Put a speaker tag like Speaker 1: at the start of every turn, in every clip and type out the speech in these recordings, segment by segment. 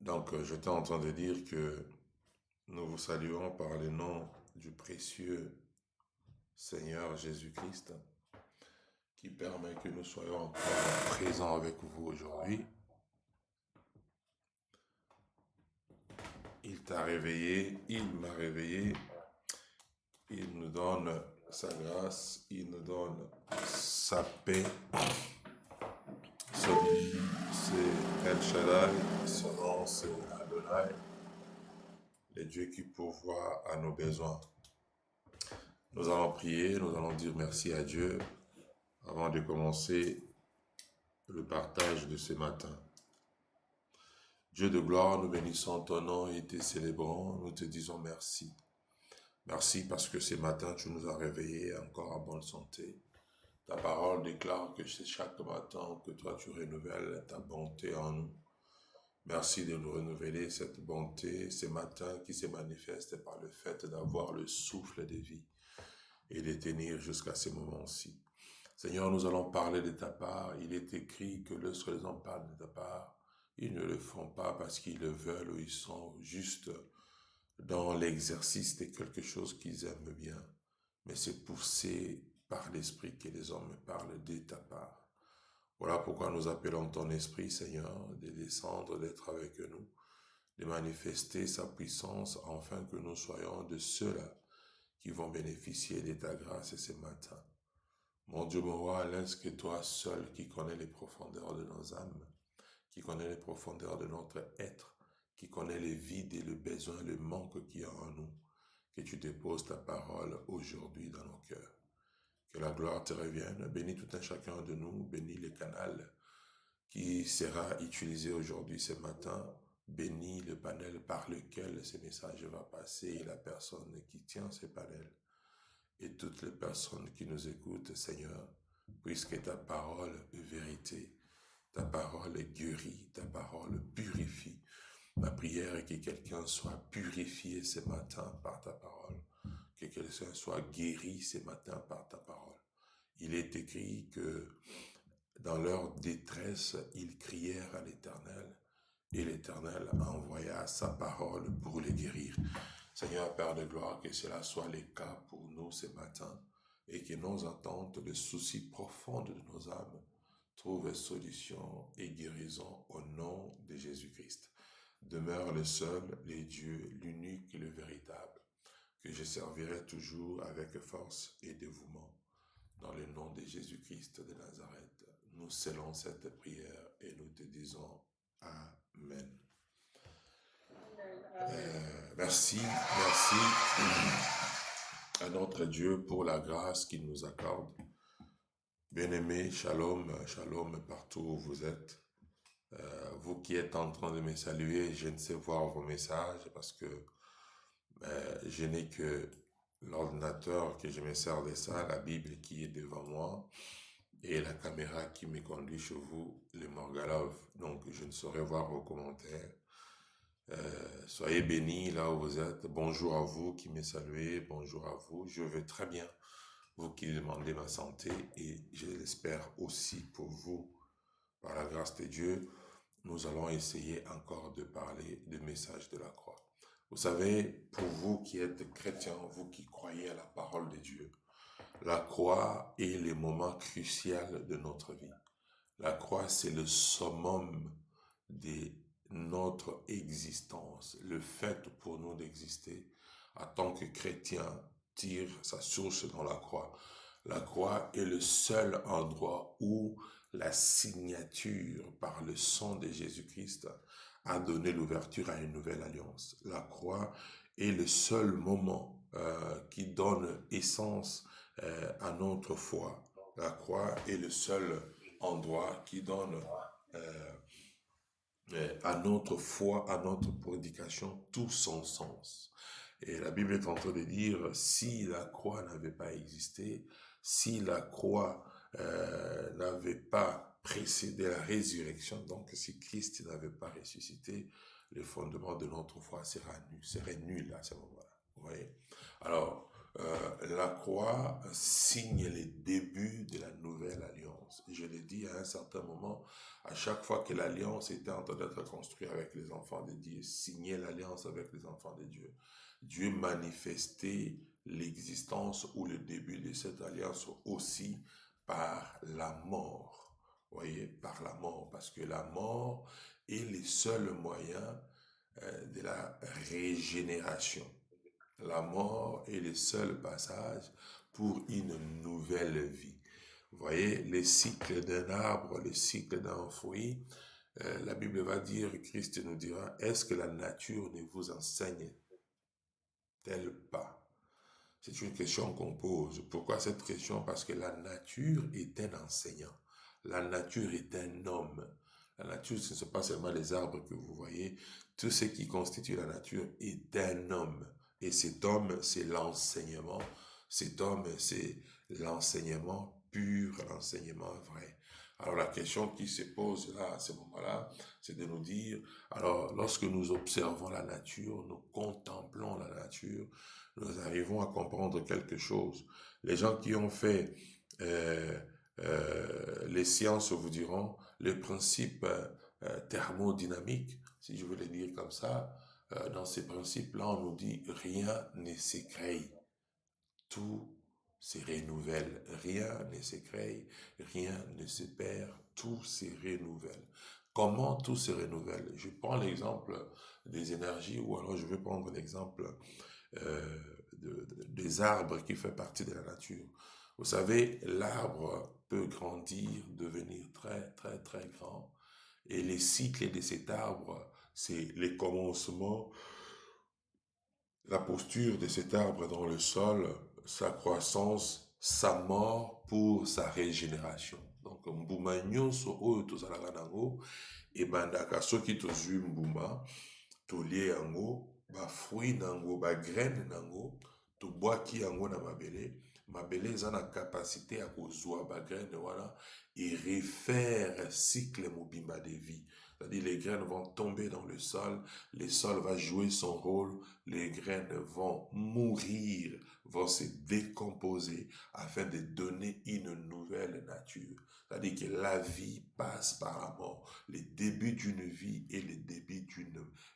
Speaker 1: Donc, j'étais en train de dire que nous vous saluons par le nom du précieux Seigneur Jésus-Christ qui permet que nous soyons encore présents avec vous aujourd'hui. Il t'a réveillé, il m'a réveillé, il nous donne sa grâce, il nous donne sa paix. Son nom, c'est El Shaddai, son nom, c'est Adonai, le Dieu qui pourvoit à nos besoins. Nous allons prier, nous allons dire merci à Dieu avant de commencer le partage de ce matin. Dieu de gloire, nous bénissons ton nom et te célébrons, nous te disons merci. Merci parce que ce matin tu nous as réveillés encore en bonne santé. Ta parole déclare que c'est chaque matin que toi tu renouvelles ta bonté en nous. Merci de nous renouveler cette bonté ce matin qui se manifeste par le fait d'avoir le souffle de vie et de tenir jusqu'à ce moment-ci. Seigneur, nous allons parler de ta part. Il est écrit que lorsque les hommes parlent de ta part, ils ne le font pas parce qu'ils le veulent ou ils sont juste dans l'exercice de quelque chose qu'ils aiment bien. Mais c'est poussé par l'Esprit que les hommes parlent de ta part. Voilà pourquoi nous appelons ton Esprit, Seigneur, de descendre, d'être avec nous, de manifester sa puissance afin que nous soyons de ceux-là qui vont bénéficier de ta grâce ce matin. Mon Dieu, mon roi, laisse que toi seul qui connais les profondeurs de nos âmes, qui connais les profondeurs de notre être, qui connais les vides et le besoin, le manque qu'il y a en nous, que tu déposes ta parole aujourd'hui dans nos cœurs. Que la gloire te revienne. Bénis tout un chacun de nous, bénis le canal qui sera utilisé aujourd'hui ce matin. Bénis le panel par lequel ce message va passer et la personne qui tient ce panel. Et toutes les personnes qui nous écoutent, Seigneur, puisque ta parole est vérité, ta parole guérit, ta parole purifie. Ma prière est que quelqu'un soit purifié ce matin par ta parole, que quelqu'un soit guéri ce matin par ta parole. Il est écrit que dans leur détresse, ils crièrent à l'Éternel, et l'Éternel envoya sa parole pour les guérir. Seigneur, Père de gloire, que cela soit le cas pour nous ce matin et que nos attentes, les soucis profonds de nos âmes trouvent solution et guérison au nom de Jésus-Christ. Demeure le seul, le Dieu, l'unique et le véritable, que je servirai toujours avec force et dévouement. Dans le nom de Jésus-Christ de Nazareth, nous scellons cette prière et nous te disons Amen. Merci à notre Dieu pour la grâce qu'il nous accorde. Bien-aimés, shalom, shalom partout où vous êtes. Vous qui êtes en train de me saluer, je ne sais voir vos messages parce que je n'ai que l'ordinateur que je me sers de ça, la Bible qui est devant moi et la caméra qui me conduit chez vous, le Morgalov. Donc je ne saurais voir vos commentaires. Soyez bénis là où vous êtes. Bonjour à vous qui me saluez. Bonjour à vous. Je vais très bien. Vous qui demandez ma santé et je l'espère aussi pour vous. Par la grâce de Dieu, nous allons essayer encore de parler du message de la croix. Vous savez, pour vous qui êtes chrétiens, vous qui croyez à la parole de Dieu, la croix est le moment crucial de notre vie. La croix, c'est le summum de notre existence. Le fait pour nous d'exister en tant que chrétiens tire sa source dans la croix. La croix est le seul endroit où la signature par le sang de Jésus-Christ a donné l'ouverture à une nouvelle alliance. La croix est le seul moment qui donne essence à notre foi. La croix est le seul endroit qui donne à notre foi, à notre prédication, tout son sens. Et la Bible est en train de dire, si la croix n'avait pas existé, si la croix n'avait pas précédé la résurrection, donc si Christ n'avait pas ressuscité, le fondement de notre foi serait nul à ce moment-là. Vous voyez? Alors, La croix signe les débuts de la nouvelle alliance. Et je l'ai dit à un certain moment, à chaque fois que l'alliance était en train d'être construite avec les enfants de Dieu, signait l'alliance avec les enfants de Dieu, Dieu manifestait l'existence ou le début de cette alliance aussi par la mort. Vous voyez, par la mort, parce que la mort est le seul moyen de la régénération. La mort est le seul passage pour une nouvelle vie. Vous voyez, le cycle d'un arbre, le cycle d'un fruit, la Bible va dire, Christ nous dira, est-ce que la nature ne vous enseigne-t-elle pas? C'est une question qu'on pose. Pourquoi cette question? Parce que la nature est un enseignant. La nature est un homme. La nature, ce ne sont pas seulement les arbres que vous voyez. Tout ce qui constitue la nature est un homme. Et cet homme, c'est l'enseignement. Cet homme, c'est l'enseignement pur, l'enseignement vrai. Alors la question qui se pose là, à ce moment-là, c'est de nous dire, alors lorsque nous observons la nature, nous contemplons la nature, nous arrivons à comprendre quelque chose. Les gens qui ont fait euh, les sciences vous diront les principes thermodynamiques, si je veux le dire comme ça. Dans ces principes-là, on nous dit rien ne s'écrée, tout se renouvelle. Rien ne s'écrée, rien ne se perd, tout se renouvelle. Comment tout se renouvelle? Je prends l'exemple des énergies ou alors je vais prendre l'exemple euh, des arbres qui fait partie de la nature. Vous savez, l'arbre peut grandir, devenir très, très, très grand. Et les cycles de cet arbre, c'est les commencements, la posture de cet arbre dans le sol, sa croissance, sa mort pour sa régénération. Donc, mbuma nyonso oyo tozalaka nango, ebandaka soki tozwi mbuma, tolie yango, bafruit nango, bagraine nango, tobwaki yango na mabele, mabele eza na kapasité ya kozwa bagraine wana et refaire cycle mobimba de vie. C'est-à-dire les graines vont tomber dans le sol va jouer son rôle, les graines vont mourir, vont se décomposer afin de donner une nouvelle nature. C'est-à-dire que la vie passe par la mort. Le début d'une vie et le début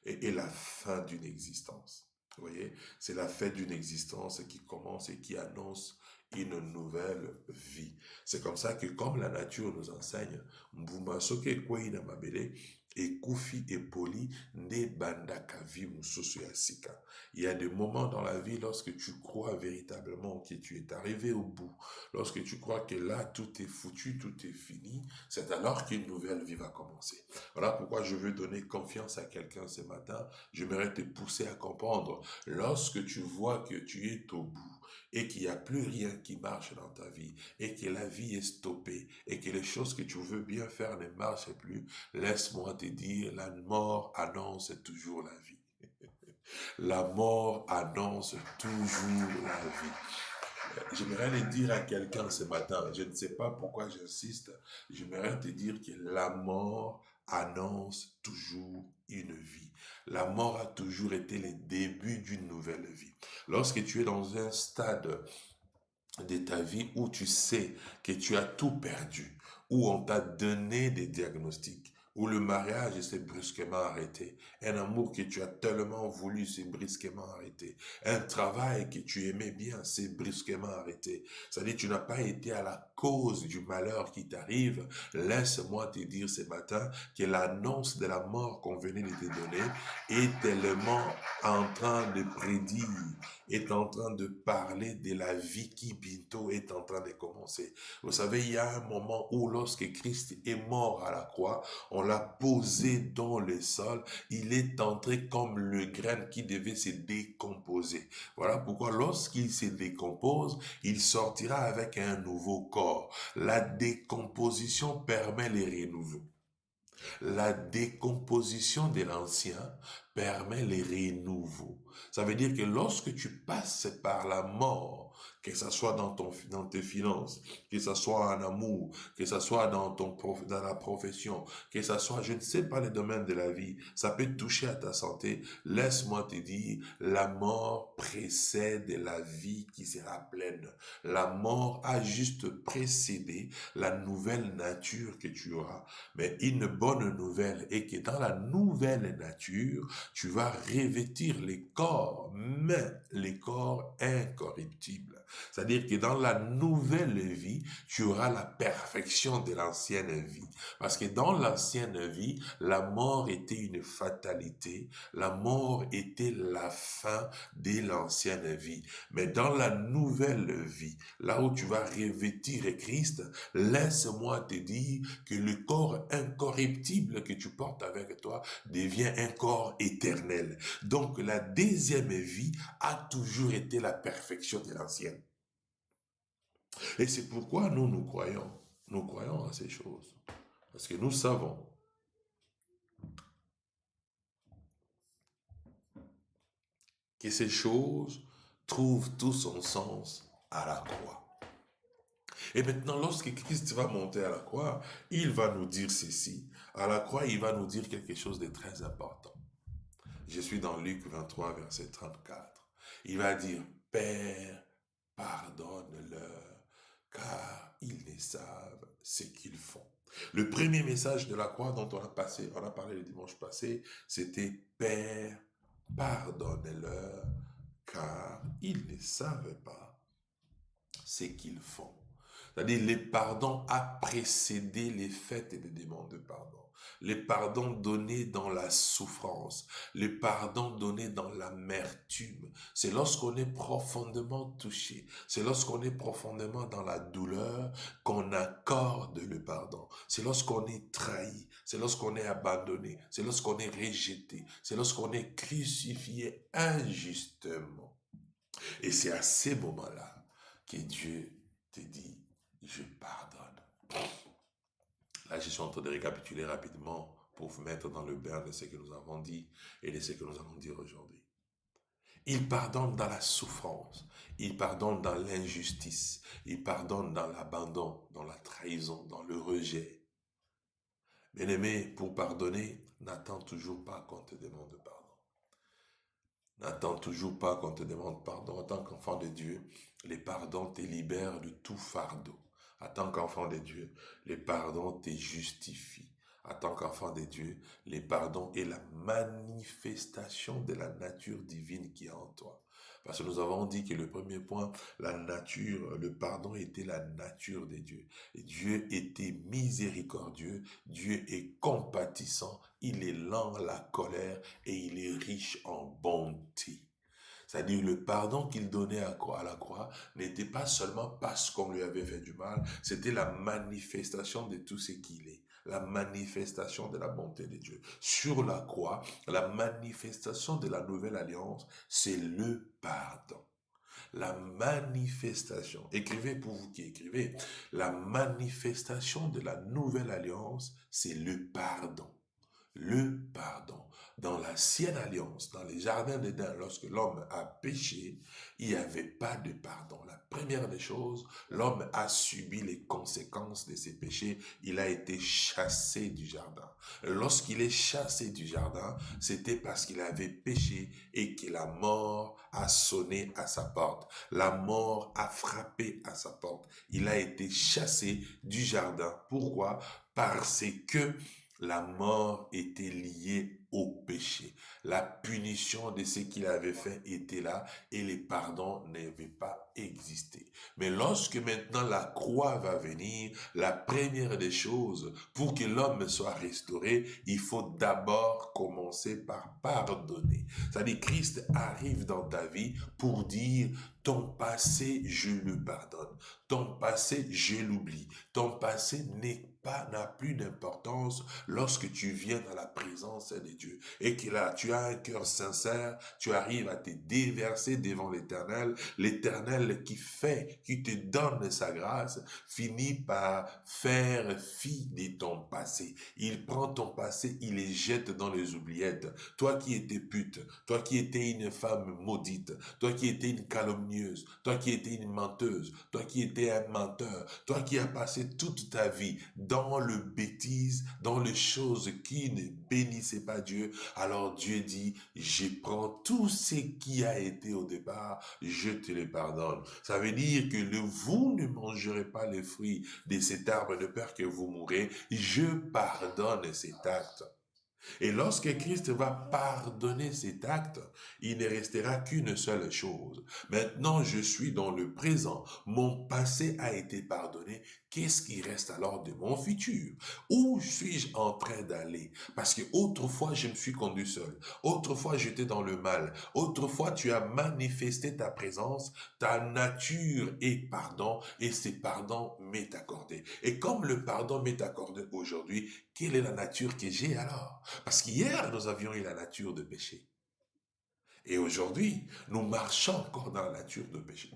Speaker 1: et la fin d'une existence. Vous voyez, c'est la fin d'une existence qui commence et qui annonce une nouvelle vie. C'est comme ça que, comme la nature nous enseigne, mbuma soki kwei na mabele, ekufi et poli, ne bandaka vi mususu ya sika. Il y a des moments dans la vie lorsque tu crois véritablement que tu es arrivé au bout, lorsque tu crois que là tout est foutu, tout est fini, c'est alors qu'une nouvelle vie va commencer. Voilà pourquoi je veux donner confiance à quelqu'un ce matin. J'aimerais te pousser à comprendre. Lorsque tu vois que tu es au bout et qu'il n'y a plus rien qui marche dans ta vie et que la vie est stoppée et que les choses que tu veux bien faire ne marchent plus, laisse-moi te dire, la mort annonce toujours la vie. La mort annonce toujours la vie. J'aimerais le dire à quelqu'un ce matin, je ne sais pas pourquoi j'insiste, j'aimerais te dire que la mort annonce toujours une vie. La mort a toujours été le début d'une nouvelle vie. Lorsque tu es dans un stade de ta vie où tu sais que tu as tout perdu, où on t'a donné des diagnostics, où le mariage s'est brusquement arrêté, un amour que tu as tellement voulu s'est brusquement arrêté, un travail que tu aimais bien s'est brusquement arrêté. C'est-à-dire que tu n'as pas été à la cause du malheur qui t'arrive. Laisse-moi te dire ce matin que l'annonce de la mort qu'on venait de te donner est tellement en train de prédire, est en train de parler de la vie qui bientôt est en train de commencer. Vous savez, il y a un moment où lorsque Christ est mort à la croix, on l'a posé dans le sol, il est entré comme le grain qui devait se décomposer. Voilà pourquoi lorsqu'il se décompose, il sortira avec un nouveau corps. La décomposition permet les renouveaux. La décomposition de l'ancien permet les renouveaux. Ça veut dire que lorsque tu passes par la mort, que ce soit dans tes finances, que ce soit en amour, que ce soit dans la profession, que ce soit, je ne sais pas, les domaines de la vie, ça peut toucher à ta santé. Laisse-moi te dire, la mort précède la vie qui sera pleine. La mort a juste précédé la nouvelle nature que tu auras. Mais une bonne nouvelle est que dans la nouvelle nature, tu vas revêtir les corps, mais les corps incorruptibles. C'est-à-dire que dans la nouvelle vie, tu auras la perfection de l'ancienne vie. Parce que dans l'ancienne vie, la mort était une fatalité, la mort était la fin de l'ancienne vie. Mais dans la nouvelle vie, là où tu vas revêtir Christ, laisse-moi te dire que le corps incorruptible que tu portes avec toi devient un corps éternel. Donc la deuxième vie a toujours été la perfection de l'ancienne. Et c'est pourquoi nous croyons à ces choses. Parce que nous savons que ces choses trouvent tout son sens à la croix. Et maintenant, lorsque Christ va monter à la croix, il va nous dire ceci. À la croix, il va nous dire quelque chose de très important. Je suis dans Luc 23, verset 34. Il va dire, Père, pardonne-leur, car ils ne savent ce qu'ils font. Le premier message de la croix dont on a parlé le dimanche passé, c'était Père, pardonne-leur, car ils ne savent pas ce qu'ils font. C'est-à-dire, les pardons a précédé les fêtes et les demandes de pardon. Les pardons donnés dans la souffrance, les pardons donnés dans l'amertume. C'est lorsqu'on est profondément touché, c'est lorsqu'on est profondément dans la douleur qu'on accorde le pardon. C'est lorsqu'on est trahi, c'est lorsqu'on est abandonné, c'est lorsqu'on est rejeté, c'est lorsqu'on est crucifié injustement. Et c'est à ces moments-là que Dieu te dit, je pardonne. Là, je suis en train de récapituler rapidement pour vous mettre dans le bain de ce que nous avons dit et de ce que nous allons dire aujourd'hui. Il pardonne dans la souffrance, il pardonne dans l'injustice, il pardonne dans l'abandon, dans la trahison, dans le rejet. Bien-aimé, pour pardonner, n'attends toujours pas qu'on te demande pardon. N'attends toujours pas qu'on te demande pardon. En tant qu'enfant de Dieu, les pardons te libèrent de tout fardeau. En tant qu'enfant de Dieu, les pardons te justifient. En tant qu'enfant de Dieu, les pardons est la manifestation de la nature divine qui est en toi. Parce que nous avons dit que le premier point, la nature, le pardon était la nature de Dieu. Et Dieu était miséricordieux, Dieu est compatissant, il est lent à la colère et il est riche en bonté. C'est-à-dire le pardon qu'il donnait à la croix n'était pas seulement parce qu'on lui avait fait du mal, c'était la manifestation de tout ce qu'il est, la manifestation de la bonté de Dieu. Sur la croix, la manifestation de la nouvelle alliance, c'est le pardon. La manifestation, écrivez pour vous qui écrivez, la manifestation de la nouvelle alliance, c'est le pardon. Le pardon. Dans l'ancienne alliance, dans les jardins d'Éden, lorsque l'homme a péché, il n'y avait pas de pardon. La première des choses, l'homme a subi les conséquences de ses péchés. Il a été chassé du jardin. Lorsqu'il est chassé du jardin, c'était parce qu'il avait péché et que la mort a sonné à sa porte. La mort a frappé à sa porte. Il a été chassé du jardin. Pourquoi? Parce que la mort était liée au péché. La punition de ce qu'il avait fait était là et les pardons n'avaient pas existé. Mais lorsque maintenant la croix va venir, la première des choses, pour que l'homme soit restauré, il faut d'abord commencer par pardonner. C'est-à-dire Christ arrive dans ta vie pour dire ton passé, je le pardonne. Ton passé, je l'oublie. Ton passé n'est n'a plus d'importance lorsque tu viens dans la présence de Dieu. Et que là, tu as un cœur sincère, tu arrives à te déverser devant l'Éternel. L'Éternel qui te donne sa grâce, finit par faire fi de ton passé. Il prend ton passé, il les jette dans les oubliettes. Toi qui étais pute, toi qui étais une femme maudite, toi qui étais une calomnieuse, toi qui étais une menteuse, toi qui étais un menteur, toi qui as passé toute ta vie dans le bêtise, dans les choses qui ne bénissaient pas Dieu, alors Dieu dit, je prends tout ce qui a été au départ, je te le pardonne. Ça veut dire que vous ne mangerez pas les fruits de cet arbre de peur que vous mourrez, je pardonne cet acte. Et lorsque Christ va pardonner cet acte, il ne restera qu'une seule chose. Maintenant, je suis dans le présent. Mon passé a été pardonné. Qu'est-ce qui reste alors de mon futur? Où suis-je en train d'aller? Parce que autrefois, je me suis conduit seul. Autrefois, j'étais dans le mal. Autrefois, tu as manifesté ta présence. Ta nature est pardon et ce pardon m'est accordé. Et comme le pardon m'est accordé aujourd'hui, quelle est la nature que j'ai alors? Parce qu'hier, nous avions eu la nature de péché. Et aujourd'hui, nous marchons encore dans la nature de péché.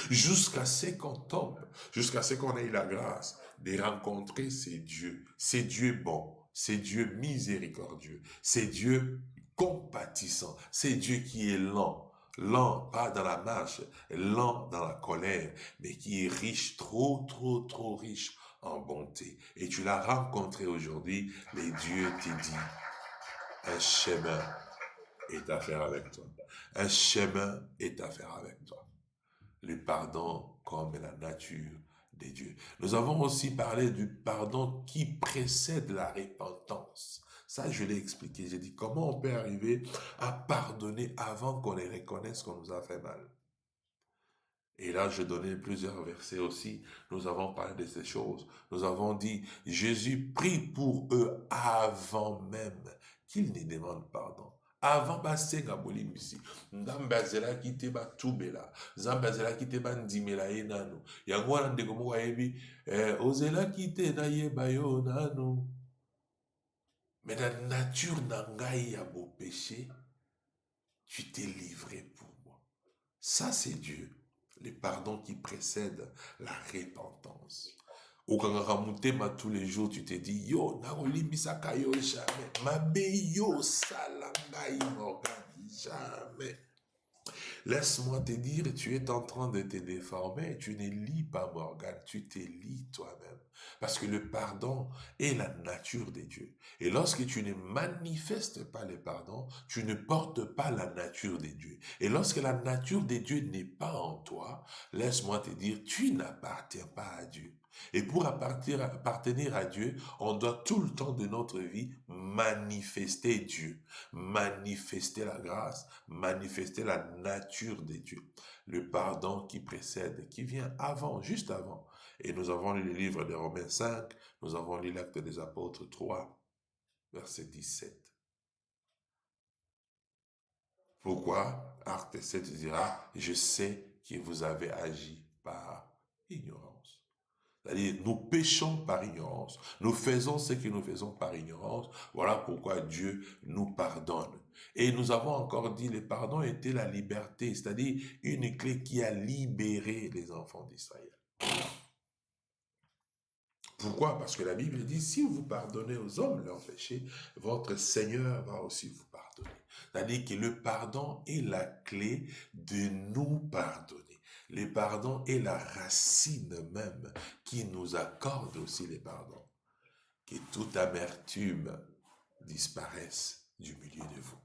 Speaker 1: Jusqu'à ce qu'on tombe, jusqu'à ce qu'on ait la grâce de rencontrer ces dieux. C'est Dieu bon, c'est Dieu miséricordieux, c'est Dieu compatissant, c'est Dieu qui est lent. Lent, pas dans la marche, lent dans la colère, mais qui est riche, trop riche en bonté. Et tu l'as rencontré aujourd'hui, mais Dieu te dit, un chemin est à faire avec toi. Un chemin est à faire avec toi. Le pardon comme la nature de Dieu. Nous avons aussi parlé du pardon qui précède la repentance. Ça, je l'ai expliqué. J'ai dit comment on peut arriver à pardonner avant qu'on les reconnaisse qu'on nous a fait mal. Et là, je donnais plusieurs versets aussi. Nous avons parlé de ces choses. Nous avons dit, Jésus prie pour eux avant même qu'ils ne demandent pardon. Avant basenga bolimbisi nzambe azelaki te batubela nzambe azelaki te bandimela ye nanu yango wana ndeko moko ayebi ozelaki te nayeba yo nanu. Mais la nature na ngai ya péché, tu t'es livré pour moi. Ça c'est Dieu. Le pardon qui précède la repentance. Okangaka mutema tous les jours, tu te dis, yo, nakolimbisaka yo jamais. Mabe yo salangai Morgan, jamais. Laisse-moi te dire, tu es en train de te déformer, tu ne lis pas Morgan, tu te lis toi-même. Parce que le pardon est la nature de Dieu. Et lorsque tu ne manifestes pas le pardon, tu ne portes pas la nature de Dieu. Et lorsque la nature de Dieu n'est pas en toi, laisse-moi te dire, tu n'appartiens pas à Dieu. Et pour appartenir à Dieu, on doit tout le temps de notre vie manifester Dieu, manifester la grâce, manifester la nature de Dieu. Le pardon qui précède, qui vient avant, juste avant. Et nous avons lu le livre de Romains 5, nous avons lu l'Acte des Apôtres 3, verset 17. Pourquoi? Acte 7 dira, je sais que vous avez agi par ignorance. C'est-à-dire, nous péchons par ignorance. Nous faisons ce que nous faisons par ignorance. Voilà pourquoi Dieu nous pardonne. Et nous avons encore dit, le pardon était la liberté, c'est-à-dire une clé qui a libéré les enfants d'Israël. Pourquoi? Parce que la Bible dit, si vous pardonnez aux hommes leurs péchés, votre Seigneur va aussi vous pardonner. C'est-à-dire que le pardon est la clé de nous pardonner. Le pardon est la racine même qui nous accorde aussi les pardons. Que toute amertume disparaisse du milieu de vous.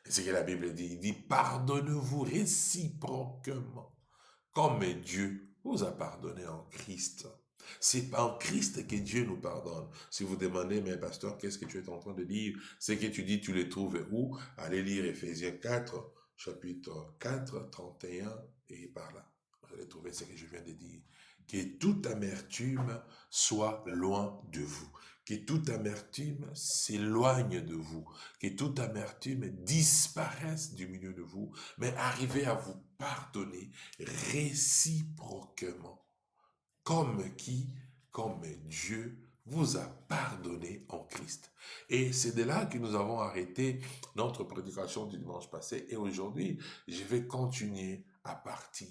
Speaker 1: Et c'est ce que la Bible dit. Il dit, pardonnez-vous réciproquement, comme Dieu vous a pardonné en Christ. C'est en Christ que Dieu nous pardonne. Si vous demandez, mais pasteur, qu'est-ce que tu es en train de lire? Ce que tu dis, tu le trouves où? Allez lire Éphésiens 4, chapitre 4, 31 et par là. Vous allez trouver ce que je viens de dire. Que toute amertume soit loin de vous. Que toute amertume s'éloigne de vous. Que toute amertume disparaisse du milieu de vous. Mais arrivez à vous pardonner réciproquement. Comme qui? comme Dieu vous a pardonné en Christ. Et c'est de là que nous avons arrêté notre prédication du dimanche passé. Et aujourd'hui, je vais continuer à partir.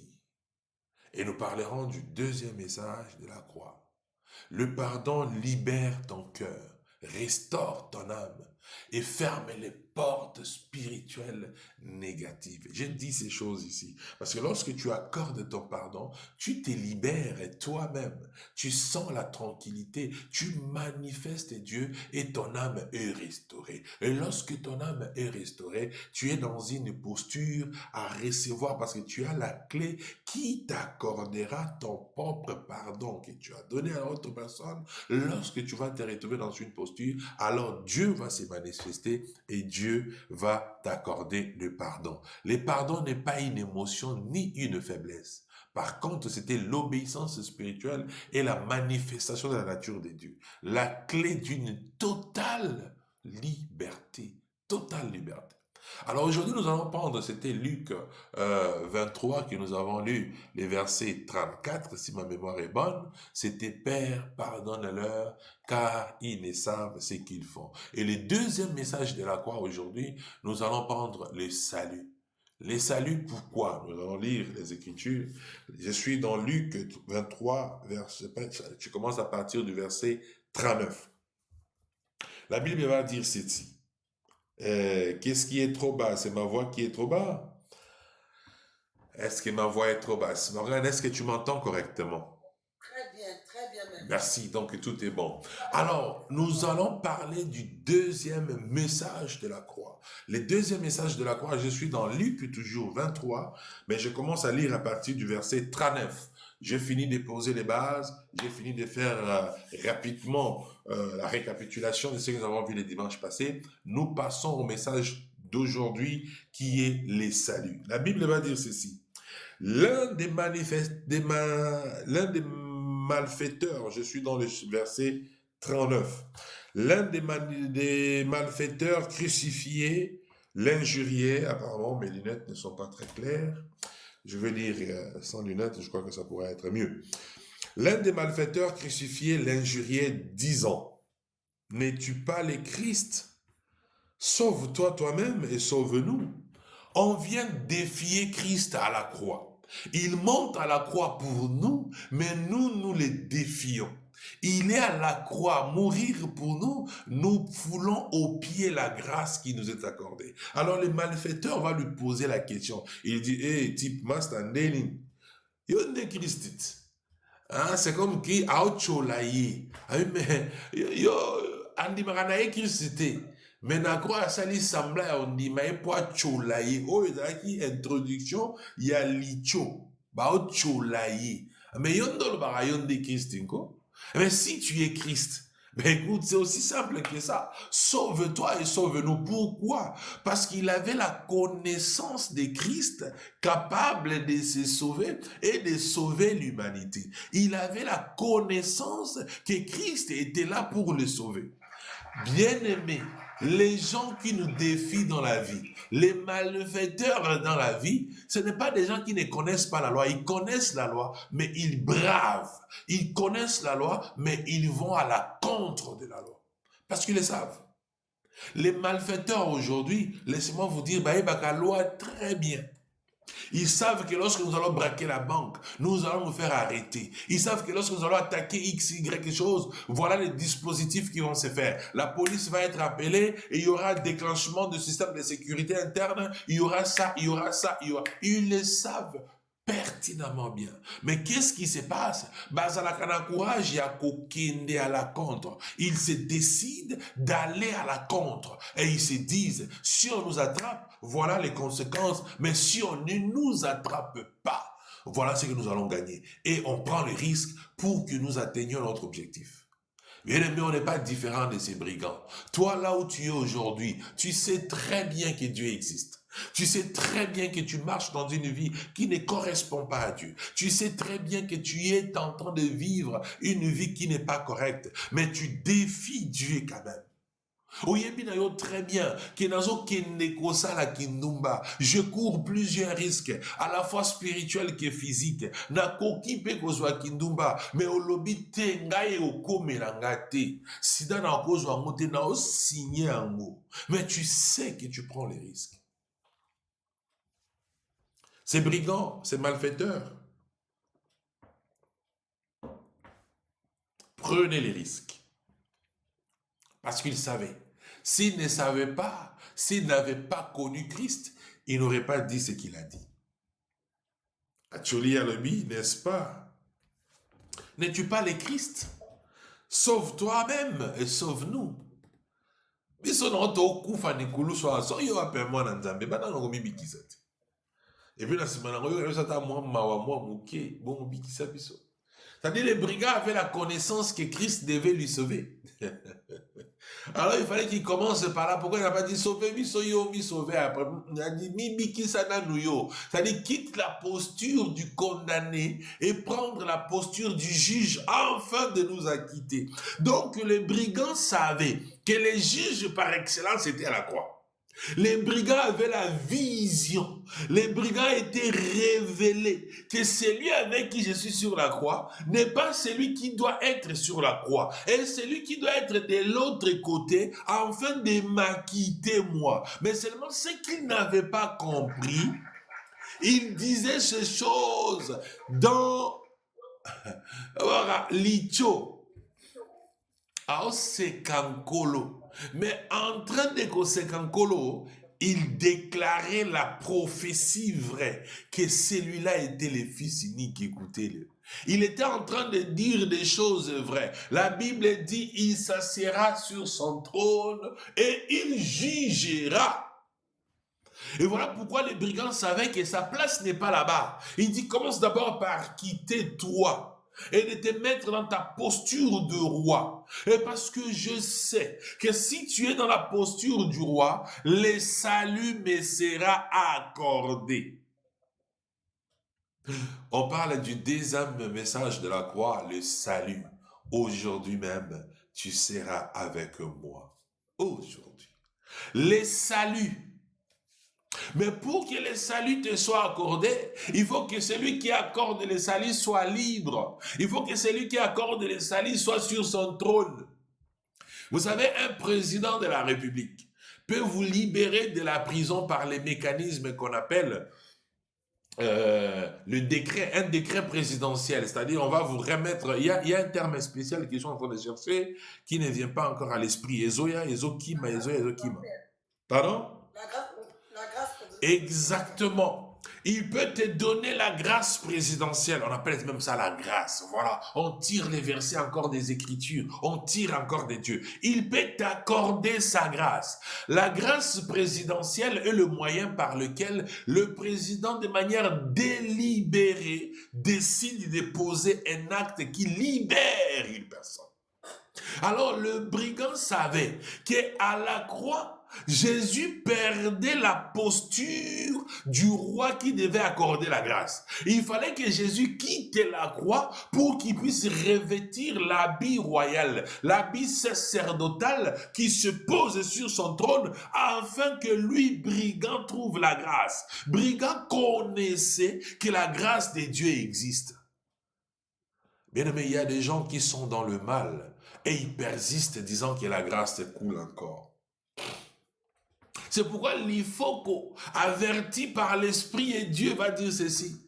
Speaker 1: Et nous parlerons du deuxième message de la croix. Le pardon libère ton cœur, restaure ton âme et ferme les portes spirituelles négatives. Je dis ces choses ici parce que lorsque tu accordes ton pardon, tu te libères toi-même. Tu sens la tranquillité, tu manifestes Dieu et ton âme est restaurée. Et lorsque ton âme est restaurée, tu es dans une posture à recevoir parce que tu as la clé qui t'accordera ton propre pardon que tu as donné à l'autre personne. Lorsque tu vas te retrouver dans une posture, alors Dieu va se manifester et Dieu va t'accorder le pardon. Le pardon n'est pas une émotion ni une faiblesse. Par contre, c'était l'obéissance spirituelle et la manifestation de la nature de Dieu. La clé d'une totale liberté. Totale liberté. Alors aujourd'hui, nous allons prendre, c'était Luc 23 que nous avons lu, les versets 34, si ma mémoire est bonne. C'était Père, pardonne-leur, car ils ne savent ce qu'ils font. Et le deuxième message de la croix aujourd'hui, nous allons prendre le salut. Les saluts, pourquoi? Nous allons lire les Écritures. Je suis dans Luc 23, je commence à partir du verset 39. La Bible va dire ceci. Qu'est-ce qui est trop bas? C'est ma voix qui est trop bas? Est-ce que ma voix est trop basse? Morgane, est-ce que tu m'entends correctement? Très bien. Merci, donc tout est bon. Alors, nous allons parler du deuxième message de la croix. Le deuxième message de la croix, je suis dans Luc, toujours 23, mais je commence à lire à partir du verset 39. J'ai fini de poser les bases, j'ai fini de faire rapidement la récapitulation de ce que nous avons vu les dimanches passés. Nous passons au message d'aujourd'hui qui est les saluts. La Bible va dire ceci. L'un des malfaiteurs, je suis dans le verset 39, l'un des malfaiteurs crucifiés l'injuriait, apparemment mes lunettes ne sont pas très claires, je vais lire sans lunettes, je crois que ça pourrait être mieux. L'un des malfaiteurs crucifiés l'injuriait disant, n'es-tu pas le Christ? Sauve-toi toi-même et sauve-nous. On vient défier Christ à la croix. Il monte à la croix pour nous, mais nous les défions. Il est à la croix, mourir pour nous, nous foulons au pied la grâce qui nous est accordée. Alors le malfaiteur va lui poser la question. Il dit, hey, type, master, Nélin, yonde Christit. Hein, c'est comme qui a ocholaye. Yo, andi maganaye Christé. Mais na croix sali sembla ya ondima e po acholaye. Oh, ezalaki introduction ya licho. Ba ocholaye. Mais yondolo ba yonde Christ inko. Mais si tu es Christ, ben écoute, c'est aussi simple que ça. Sauve-toi et sauve-nous. Pourquoi? Parce qu'il avait la connaissance de Christ, capable de se sauver et de sauver l'humanité. Il avait la connaissance que Christ était là pour le sauver. Bien-aimés, les gens qui nous défient dans la vie, les malfaiteurs dans la vie, ce n'est pas des gens qui ne connaissent pas la loi. Ils connaissent la loi, mais ils bravent. Ils connaissent la loi, mais ils vont à la contre de la loi. Parce qu'ils le savent. Les malfaiteurs aujourd'hui, laissez-moi vous dire, la loi très bien. Ils savent que lorsque nous allons braquer la banque, nous allons nous faire arrêter. Ils savent que lorsque nous allons attaquer X, Y chose, voilà les dispositifs qui vont se faire. La police va être appelée et il y aura un déclenchement de système de sécurité interne. Il y aura ça, il y aura ça, il y aura... Ils le savent pertinemment bien. Mais qu'est-ce qui se passe? Bazalakana courage à kokende à la contre. Ils se décident d'aller à la contre. Et ils se disent, si on nous attrape, voilà les conséquences. Mais si on ne nous attrape pas, voilà ce que nous allons gagner. Et on prend le risque pour que nous atteignions notre objectif. Bien-aimé, on n'est pas différent de ces brigands. Toi, là où tu es aujourd'hui, tu sais très bien que Dieu existe. Tu sais très bien que tu marches dans une vie qui ne correspond pas à Dieu. Tu sais très bien que tu es en train de vivre une vie qui n'est pas correcte. Mais tu défies Dieu quand même. Oyebi na yo très bien, que nazo kende kosala kindumba. Je cours plusieurs risques, à la fois spirituels que physiques. Na koki pe kozwa kindumba, mais olobi te ngai okomela nga te. Sida na kozwa ngo te na o signé yango. Mais tu sais que tu prends les risques. Ces brigands, ces malfaiteurs, prenez les risques. Parce qu'ils savaient. S'ils ne savaient pas, s'ils n'avaient pas connu Christ, ils n'auraient pas dit ce qu'il a dit. Acholi Alobi, n'est-ce pas? N'es-tu pas le Christ? Sauve toi-même et sauve-nous. Biso na kufa ni kuluso aso yo apemwa na nzambe bana ngo mibikisa te. Et puis la semaine yo ça ta moi mawa moi muke bon bikisa biso. C'est-à-dire les brigands avaient la connaissance que Christ devait lui sauver. Alors il fallait qu'il commence par là. Pourquoi il n'a pas dit sauver, mi sauver après? Il a dit mi bikisana nuyo. C'est-à-dire quitte la posture du condamné et prendre la posture du juge afin de nous acquitter. Donc les brigands savaient que les juges par excellence étaient à la croix. Les brigands avaient la vision. Les brigands étaient révélés que celui avec qui je suis sur la croix n'est pas celui qui doit être sur la croix. Et celui qui doit être de l'autre côté afin de m'acquitter moi. Mais seulement ce qu'ils n'avaient pas compris, ils disaient ces choses dans Licho. Aosekankolo. Mais en train de Kosekankolo, il déclarait la prophétie vraie, que celui-là était le fils unique, écoutez-le. Il était en train de dire des choses vraies. La Bible dit, il s'assiera sur son trône et il jugera. Et voilà pourquoi les brigands savaient que sa place n'est pas là-bas. Il dit, commence d'abord par quitter toi et de te mettre dans ta posture de roi. Et parce que je sais que si tu es dans la posture du roi, le salut me sera accordé. On parle du deuxième message de la croix, le salut. Aujourd'hui même, tu seras avec moi. Aujourd'hui. Le salut. Mais pour que le salut te soit accordé, il faut que celui qui accorde le salut soit libre. Il faut que celui qui accorde le salut soit sur son trône. Vous savez, un président de la République peut vous libérer de la prison par les mécanismes qu'on appelle un décret présidentiel. C'est-à-dire, on va vous remettre, il y a un terme spécial qu'ils sont en train de chercher qui ne vient pas encore à l'esprit. Ezoya, Ezokima. Pardon? Exactement. Il peut te donner la grâce présidentielle. On appelle même ça la grâce. Voilà. On tire les versets encore des Écritures. On tire encore des dieux. Il peut t'accorder sa grâce. La grâce présidentielle est le moyen par lequel le président, de manière délibérée, décide de poser un acte qui libère une personne. Alors, le brigand savait qu'à la croix, Jésus perdait la posture du roi qui devait accorder la grâce. Il fallait que Jésus quitte la croix pour qu'il puisse revêtir l'habit royal, l'habit sacerdotal qui se pose sur son trône afin que lui, brigand, trouve la grâce. Brigand connaissait que la grâce de Dieu existe. Bien aimé, il y a des gens qui sont dans le mal et ils persistent disant que la grâce coule encore. C'est pourquoi l'Ifoko, averti par l'Esprit et Dieu, va dire ceci.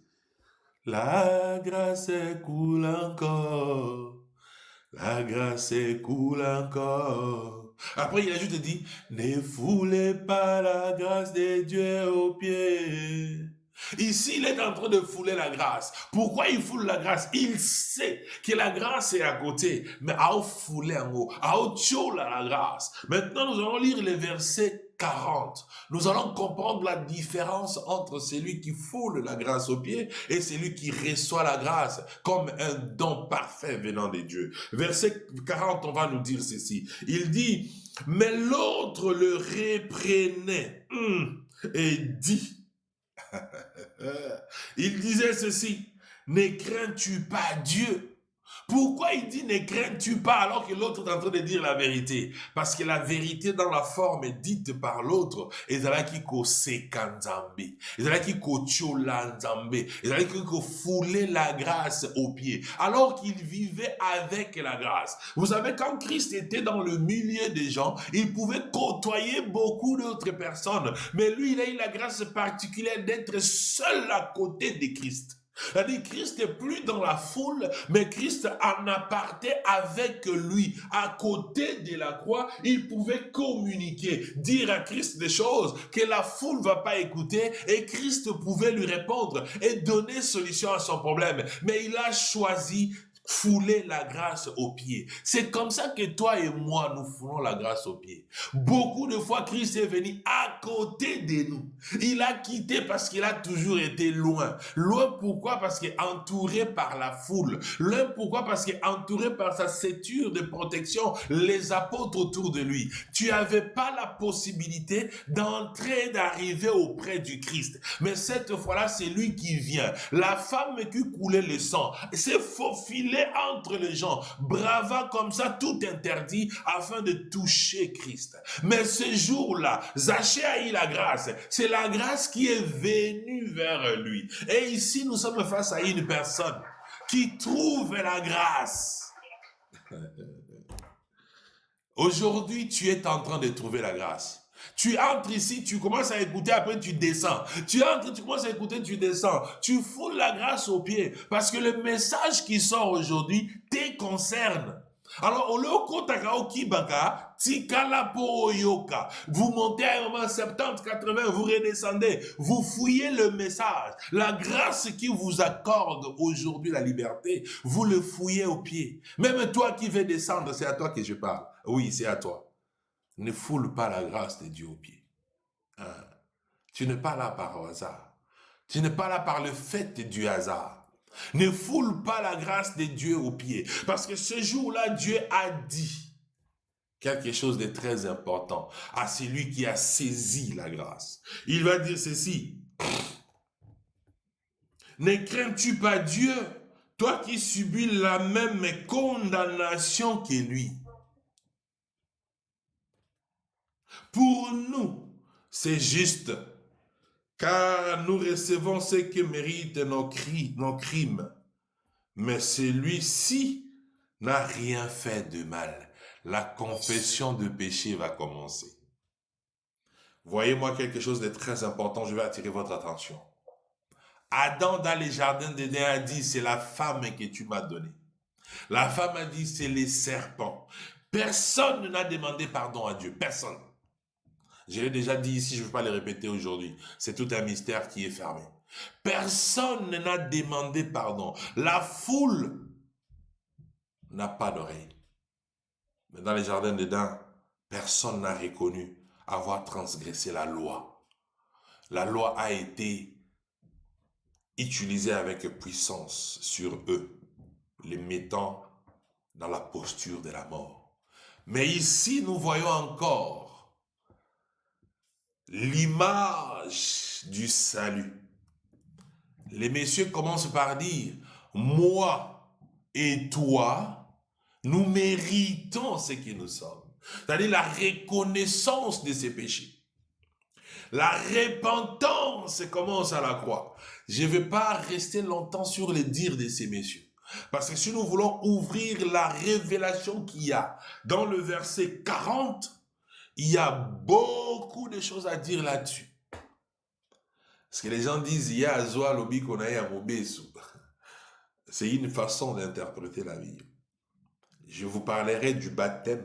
Speaker 1: La grâce coule encore. La grâce coule encore. Après, il a juste dit, ne foulez pas la grâce de Dieu aux pieds. Ici, il est en train de fouler la grâce. Pourquoi il foule la grâce? Il sait que la grâce est à côté. Mais à fouler en haut, à la grâce. Maintenant, nous allons lire les versets 40. Nous allons comprendre la différence entre celui qui foule la grâce aux pieds et celui qui reçoit la grâce comme un don parfait venant de Dieu. Verset 40, on va nous dire ceci. Il dit, mais l'autre le reprenait et dit, il disait ceci, ne crains-tu pas Dieu, Pourquoi il dit ne crains-tu pas alors que l'autre est en train de dire la vérité? Parce que la vérité dans la forme est dite par l'autre. Ezalaki ko seka nzambe. Ezalaki ko tchola nzambe. Ezalaki ko fouler la grâce aux pieds. Alors qu'il vivait avec la grâce. Vous savez, quand Christ était dans le milieu des gens, il pouvait côtoyer beaucoup d'autres personnes. Mais lui, il a eu la grâce particulière d'être seul à côté de Christ. C'est-à-dire, Christ n'est plus dans la foule, mais Christ en aparté avec lui. À côté de la croix, il pouvait communiquer, dire à Christ des choses que la foule ne va pas écouter, et Christ pouvait lui répondre et donner solution à son problème. Mais il a choisi fouler la grâce aux pieds. C'est comme ça que toi et moi, nous foulons la grâce aux pieds. Beaucoup de fois, Christ est venu à côté de nous. Il a quitté parce qu'il a toujours été loin. Loin pourquoi? Parce qu'il est entouré par la foule. Loin pourquoi? Parce qu'il est entouré par sa ceinture de protection, les apôtres autour de lui. Tu n'avais pas la possibilité d'entrer, d'arriver auprès du Christ. Mais cette fois-là, c'est lui qui vient. La femme qui coulait le sang s'est faufilée entre les gens, brava comme ça, tout interdit afin de toucher Christ. Mais ce jour-là, Zachée a eu la grâce. C'est la grâce qui est venue vers lui. Et ici, nous sommes face à une personne qui trouve la grâce. Aujourd'hui, tu es en train de trouver la grâce. Tu entres ici, tu commences à écouter, après tu descends. Tu entres, tu commences à écouter, tu descends. Tu foules la grâce aux pieds. Parce que le message qui sort aujourd'hui te concerne. Alors, au lieu takao kibaka, tikala po yoka. Vous montez à un moment 70, 80, vous redescendez. Vous fouillez le message. La grâce qui vous accorde aujourd'hui la liberté, vous le fouillez aux pieds. Même toi qui veux descendre, c'est à toi que je parle. Oui, c'est à toi. Ne foule pas la grâce de Dieu aux pieds. Hein? Tu n'es pas là par hasard. Tu n'es pas là par le fait du hasard. Ne foule pas la grâce de Dieu aux pieds. Parce que ce jour-là, Dieu a dit quelque chose de très important à celui qui a saisi la grâce. Il va dire ceci. Ne crains-tu pas Dieu, toi qui subis la même condamnation que lui? Pour nous, c'est juste, car nous recevons ce que méritent nos crimes. Mais celui-ci n'a rien fait de mal. La confession de péché va commencer. Voyez-moi quelque chose de très important, je vais attirer votre attention. Adam, dans les jardins d'Éden, a dit, c'est la femme que tu m'as donnée. La femme a dit, c'est les serpents. Personne n'a demandé pardon à Dieu, personne. Je l'ai déjà dit ici, je ne veux pas le répéter aujourd'hui. C'est tout un mystère qui est fermé. Personne n'a demandé pardon. La foule n'a pas d'oreille. Mais dans les jardins d'Éden, personne n'a reconnu avoir transgressé la loi. La loi a été utilisée avec puissance sur eux, les mettant dans la posture de la mort. Mais ici, nous voyons encore l'image du salut. Les messieurs commencent par dire, moi et toi, nous méritons ce que nous sommes. C'est-à-dire la reconnaissance de ses péchés. La repentance commence à la croix. Je ne vais pas rester longtemps sur les dires de ces messieurs. Parce que si nous voulons ouvrir la révélation qu'il y a dans le verset 40, il y a beaucoup de choses à dire là-dessus. Parce que les gens disent, il y a Azoa Lobi Konae Amobesu. C'est une façon d'interpréter la Bible. Je vous parlerai du baptême,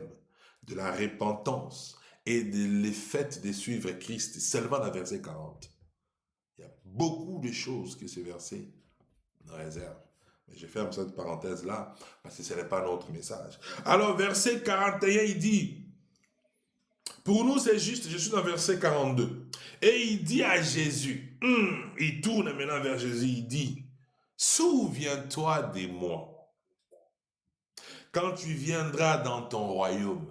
Speaker 1: de la repentance et des faits de suivre Christ seulement dans le verset 40. Il y a beaucoup de choses que ce verset nous réserve. Mais je ferme cette parenthèse là parce que ce n'est pas notre message. Alors verset 41, il dit, pour nous c'est juste, je suis dans verset 42. Et il dit à Jésus, il tourne maintenant vers Jésus, il dit, souviens-toi de moi quand tu viendras dans ton royaume.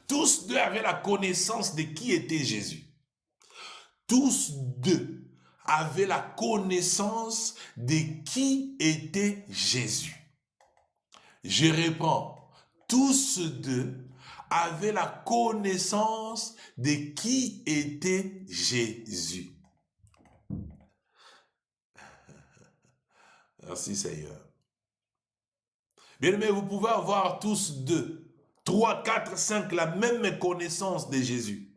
Speaker 1: Tous deux avaient la connaissance de qui était Jésus. Tous deux avaient la connaissance de qui était Jésus. Je reprends. Tous deux avaient la connaissance de qui était Jésus. Merci Seigneur. Bien aimé, vous pouvez avoir tous deux, 3, 4, 5 la même connaissance de Jésus.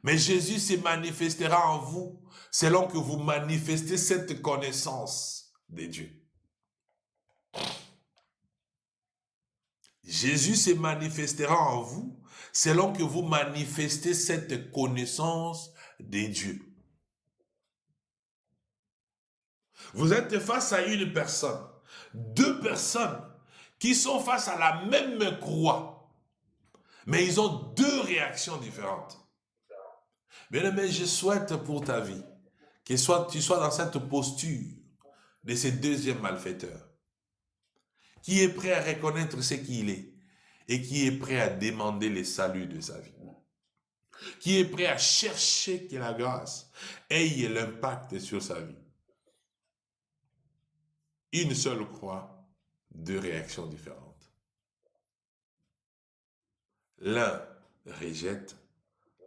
Speaker 1: Mais Jésus se manifestera en vous selon que vous manifestez cette connaissance de Dieu. Jésus se manifestera en vous selon que vous manifestez cette connaissance de Dieu. Vous êtes face à une personne, deux personnes qui sont face à la même croix, mais ils ont deux réactions différentes. Bien-aimé, je souhaite pour ta vie que tu sois dans cette posture de ce deuxième malfaiteur, qui est prêt à reconnaître ce qu'il est et qui est prêt à demander le salut de sa vie, qui est prêt à chercher que la grâce ait l'impact sur sa vie. Une seule croix, deux réactions différentes. L'un rejette,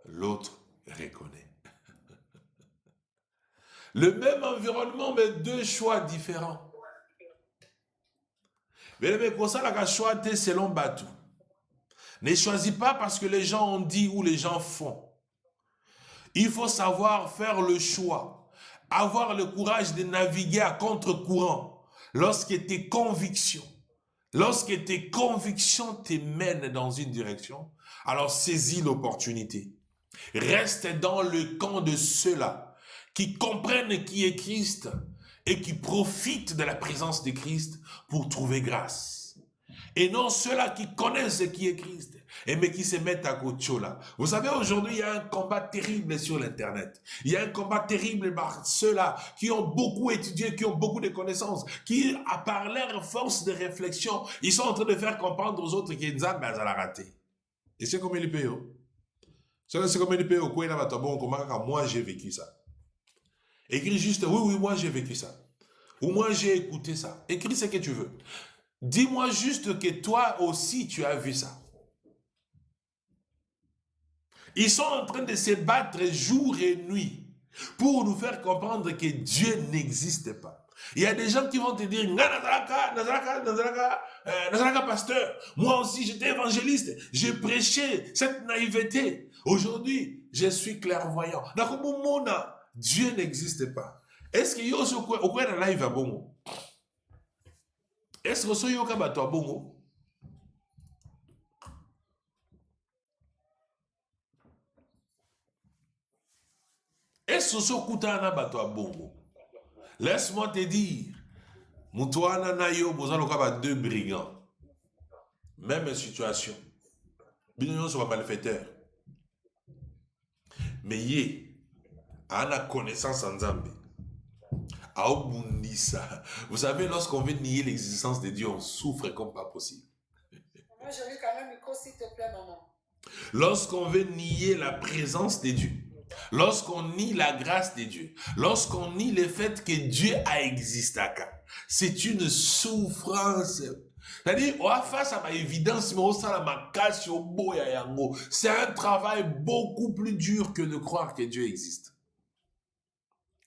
Speaker 1: l'autre reconnaît. Le même environnement, mais deux choix différents. Mais pour ça, la choix est selon Batou. Ne choisis pas parce que les gens ont dit ou les gens font. Il faut savoir faire le choix, avoir le courage de naviguer à contre-courant lorsque tes convictions te mènent dans une direction, alors saisis l'opportunité. Reste dans le camp de ceux-là qui comprennent qui est Christ et qui profitent de la présence de Christ pour trouver grâce. Et non ceux-là qui connaissent qui est Christ, mais qui se mettent à côté là. Vous savez, aujourd'hui, il y a un combat terrible sur l'Internet. Il y a un combat terrible par ceux-là qui ont beaucoup étudié, qui ont beaucoup de connaissances, qui, à par leur force de réflexion, ils sont en train de faire comprendre aux autres qu'ils ont raté. Et c'est comme il paye. C'est comme il paye au coin là, moi j'ai vécu ça. Écris juste, oui, moi j'ai vécu ça. Ou moi j'ai écouté ça. Écris ce que tu veux. Dis-moi juste que toi aussi tu as vu ça. Ils sont en train de se battre jour et nuit pour nous faire comprendre que Dieu n'existe pas. Il y a des gens qui vont te dire, Nazaraka pasteur, moi aussi j'étais évangéliste, j'ai prêché cette naïveté. Aujourd'hui, je suis clairvoyant. Dieu n'existe pas. Est-ce que yo so au quoi na live bongo? Est-ce que so yo ka bato bongo? Est-ce que so kutana bato bongo? Laisse-moi te dire, Moutouana na yo bozalo ka ba deux brigands. Même situation. Bino so ba malfaiteur. Mais yé ana connaissance en Zambie. Vous savez, lorsqu'on veut nier l'existence de Dieu, on souffre comme pas possible.
Speaker 2: Moi, je veux quand même micro, s'il te plaît, maman.
Speaker 1: Lorsqu'on veut nier la présence de Dieu, lorsqu'on nie la grâce de Dieu, lorsqu'on nie le fait que Dieu a existé, c'est une souffrance. C'est-à-dire, on va face à ma évidence, mais c'est un travail beaucoup plus dur que de croire que Dieu existe.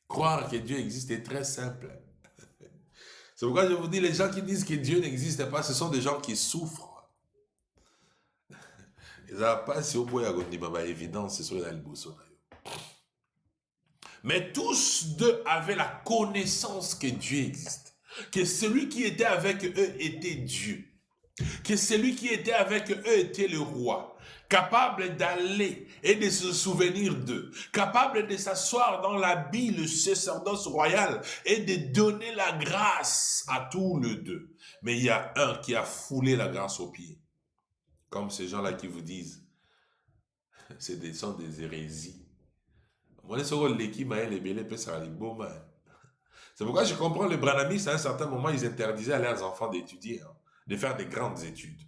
Speaker 1: Croire que Dieu existe est très simple. C'est pourquoi je vous dis, les gens qui disent que Dieu n'existe pas, ce sont des gens qui souffrent. Ils n'ont pas si au bout de évidence, c'est dans le bousson. Mais tous deux avaient la connaissance que Dieu existe. Que celui qui était avec eux était Dieu. Que celui qui était avec eux était le roi. Capable d'aller et de se souvenir d'eux, capable de s'asseoir dans l'habit, le sacerdoce royal et de donner la grâce à tous les deux. Mais il y a un qui a foulé la grâce aux pieds. Comme ces gens-là qui vous disent, c'est des hérésies. C'est pourquoi je comprends les branamis, à un certain moment, ils interdisaient à leurs enfants d'étudier, de faire des grandes études.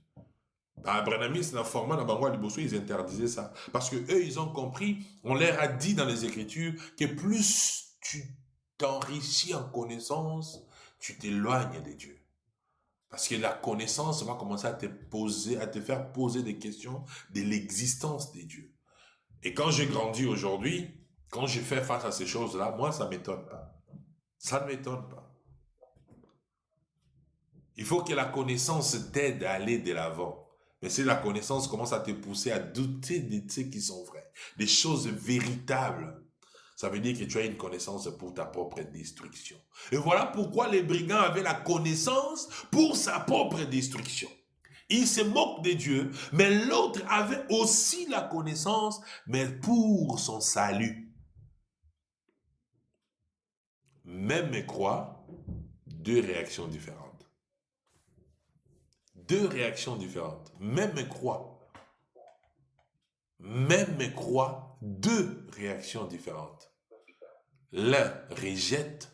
Speaker 1: Branamis, dans format dans Bangwa Liboso, ils interdisaient ça. Parce que eux, ils ont compris, on leur a dit dans les Écritures que plus tu t'enrichis en connaissance, tu t'éloignes de Dieu. Parce que la connaissance va commencer à te faire poser des questions de l'existence des dieux. Et quand j'ai grandi aujourd'hui, quand je fais face à ces choses-là, moi, ça ne m'étonne pas. Ça ne m'étonne pas. Il faut que la connaissance t'aide à aller de l'avant. Mais si la connaissance commence à te pousser à douter de ce qui sont vrais, des choses véritables, ça veut dire que tu as une connaissance pour ta propre destruction. Et voilà pourquoi les brigands avaient la connaissance pour sa propre destruction. Ils se moquent de Dieu, mais l'autre avait aussi la connaissance, mais pour son salut. Même croix, deux réactions différentes. Deux réactions différentes. Même croix, deux réactions différentes. L'un rejette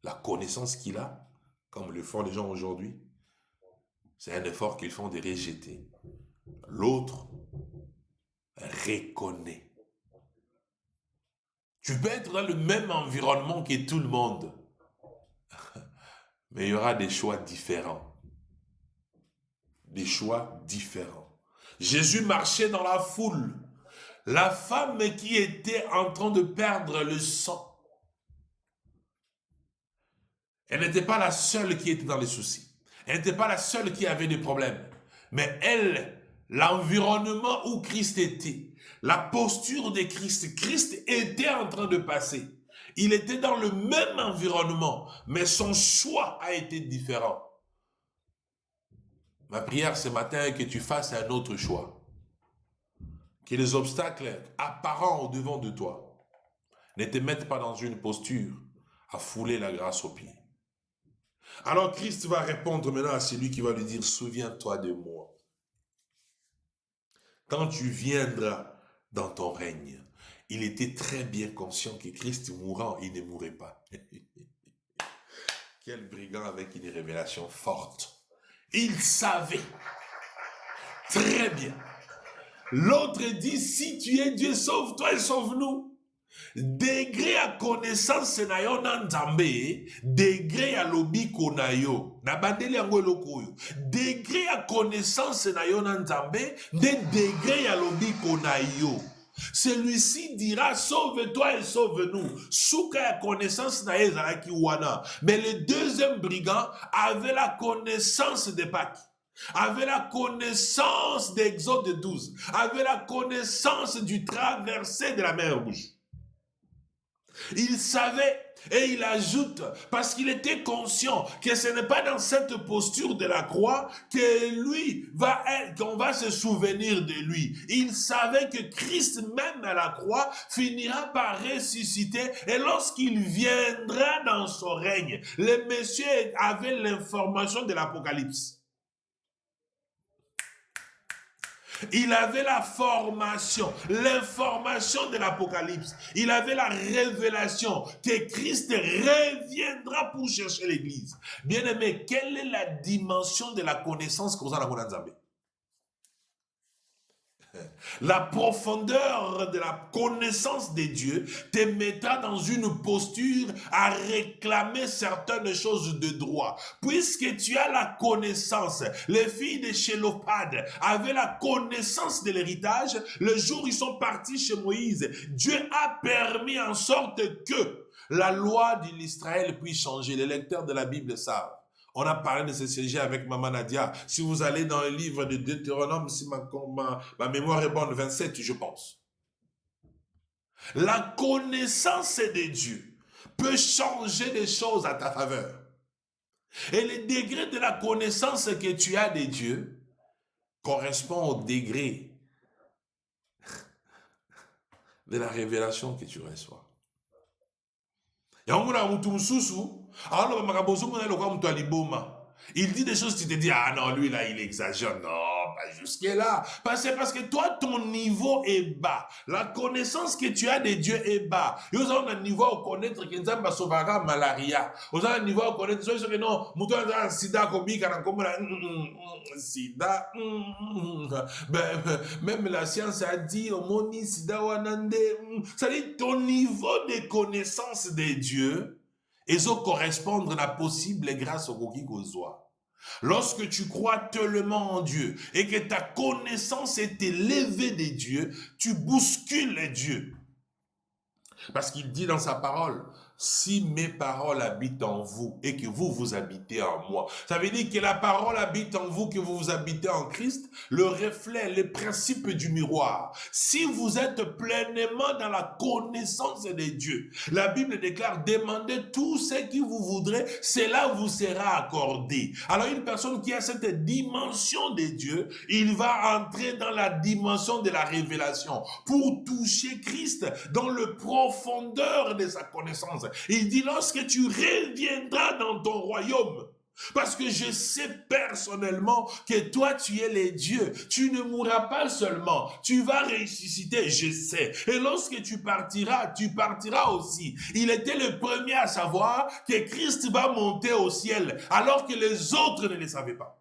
Speaker 1: la connaissance qu'il a, comme le font les gens aujourd'hui. C'est un effort qu'ils font de rejeter. L'autre reconnaît. Tu peux être dans le même environnement que tout le monde, mais il y aura des choix différents. Des choix différents. Jésus marchait dans la foule. La femme qui était en train de perdre le sang, elle n'était pas la seule qui était dans les soucis. Elle n'était pas la seule qui avait des problèmes. Mais elle, l'environnement où Christ était, la posture de Christ, Christ était en train de passer. Il était dans le même environnement, mais son choix a été différent. Ma prière ce matin est que tu fasses un autre choix. Que les obstacles apparents au devant de toi ne te mettent pas dans une posture à fouler la grâce aux pieds. Alors Christ va répondre maintenant à celui qui va lui dire, souviens-toi de moi. Quand tu viendras dans ton règne, il était très bien conscient que Christ mourant, il ne mourrait pas. Quel brigand avec une révélation forte. Il savait très bien. L'autre dit, si tu es Dieu, sauve-toi et sauve-nous. Degré à connaissance na yo na nzambe, degré à lobiko na yo, na bandeli yango eloko oyo. Degré à connaissance na yo na nzambe, degré à lobiko na yo. Celui-ci dira, sauve-toi et sauve-nous. Souka ya connaissance na ezalaki wana. Mais le deuxième brigand avait la connaissance de Pâques, avait la connaissance d'Exode 12, avait la connaissance du traversé de la mer Rouge. Il savait et il ajoute, parce qu'il était conscient que ce n'est pas dans cette posture de la croix que lui qu'on va se souvenir de lui. Il savait que Christ même à la croix finira par ressusciter et lorsqu'il viendra dans son règne, le monsieur avait l'information de l'Apocalypse. Il avait la formation, l'information de l'Apocalypse. Il avait la révélation que Christ reviendra pour chercher l'Église. Bien-aimé, quelle est la dimension de la connaissance qu'on a dans le Nzambé? La profondeur de la connaissance de Dieu te mettra dans une posture à réclamer certaines choses de droit. Puisque tu as la connaissance, les filles de Chélopade avaient la connaissance de l'héritage. Le jour où ils sont partis chez Moïse, Dieu a permis en sorte que la loi d'Israël puisse changer. Les lecteurs de la Bible savent. On a parlé de ce sujet avec Maman Nadia. Si vous allez dans le livre de Deutéronome, si ma mémoire est bonne, 27, je pense. La connaissance de Dieu peut changer les choses à ta faveur. Et le degré de la connaissance que tu as de Dieu correspond au degré de la révélation que tu reçois. Il dit des choses, tu te dis, ah non, lui là, il exagère. Non, pas jusque-là. Parce que toi, ton niveau est bas. La connaissance que tu as de Dieu est bas. Vous avez un niveau à connaître que nous avons sauvera malaria. Vous avez un niveau à connaître que non, nous avons un sida, sida. Même la science a dit, moni sida wanande. Ça dit, ton niveau de connaissance de Dieu, et ça correspondre à la possible grâce au Koki Kozwa. Lorsque tu crois tellement en Dieu et que ta connaissance est élevée des dieux, tu bouscules les dieux. Parce qu'il dit dans sa parole, si mes paroles habitent en vous et que vous, vous habitez en moi. Ça veut dire que la parole habite en vous, que vous habitez en Christ, le reflet, les principes du miroir. Si vous êtes pleinement dans la connaissance des dieux, la Bible déclare, demandez tout ce que vous voudrez, cela vous sera accordé. Alors une personne qui a cette dimension des dieux, il va entrer dans la dimension de la révélation pour toucher Christ dans le profondeur de sa connaissance. Il dit, lorsque tu reviendras dans ton royaume, parce que je sais personnellement que toi, tu es les dieux. Tu ne mourras pas seulement. Tu vas ressusciter, je sais. Et lorsque tu partiras aussi. Il était le premier à savoir que Christ va monter au ciel, alors que les autres ne le savaient pas.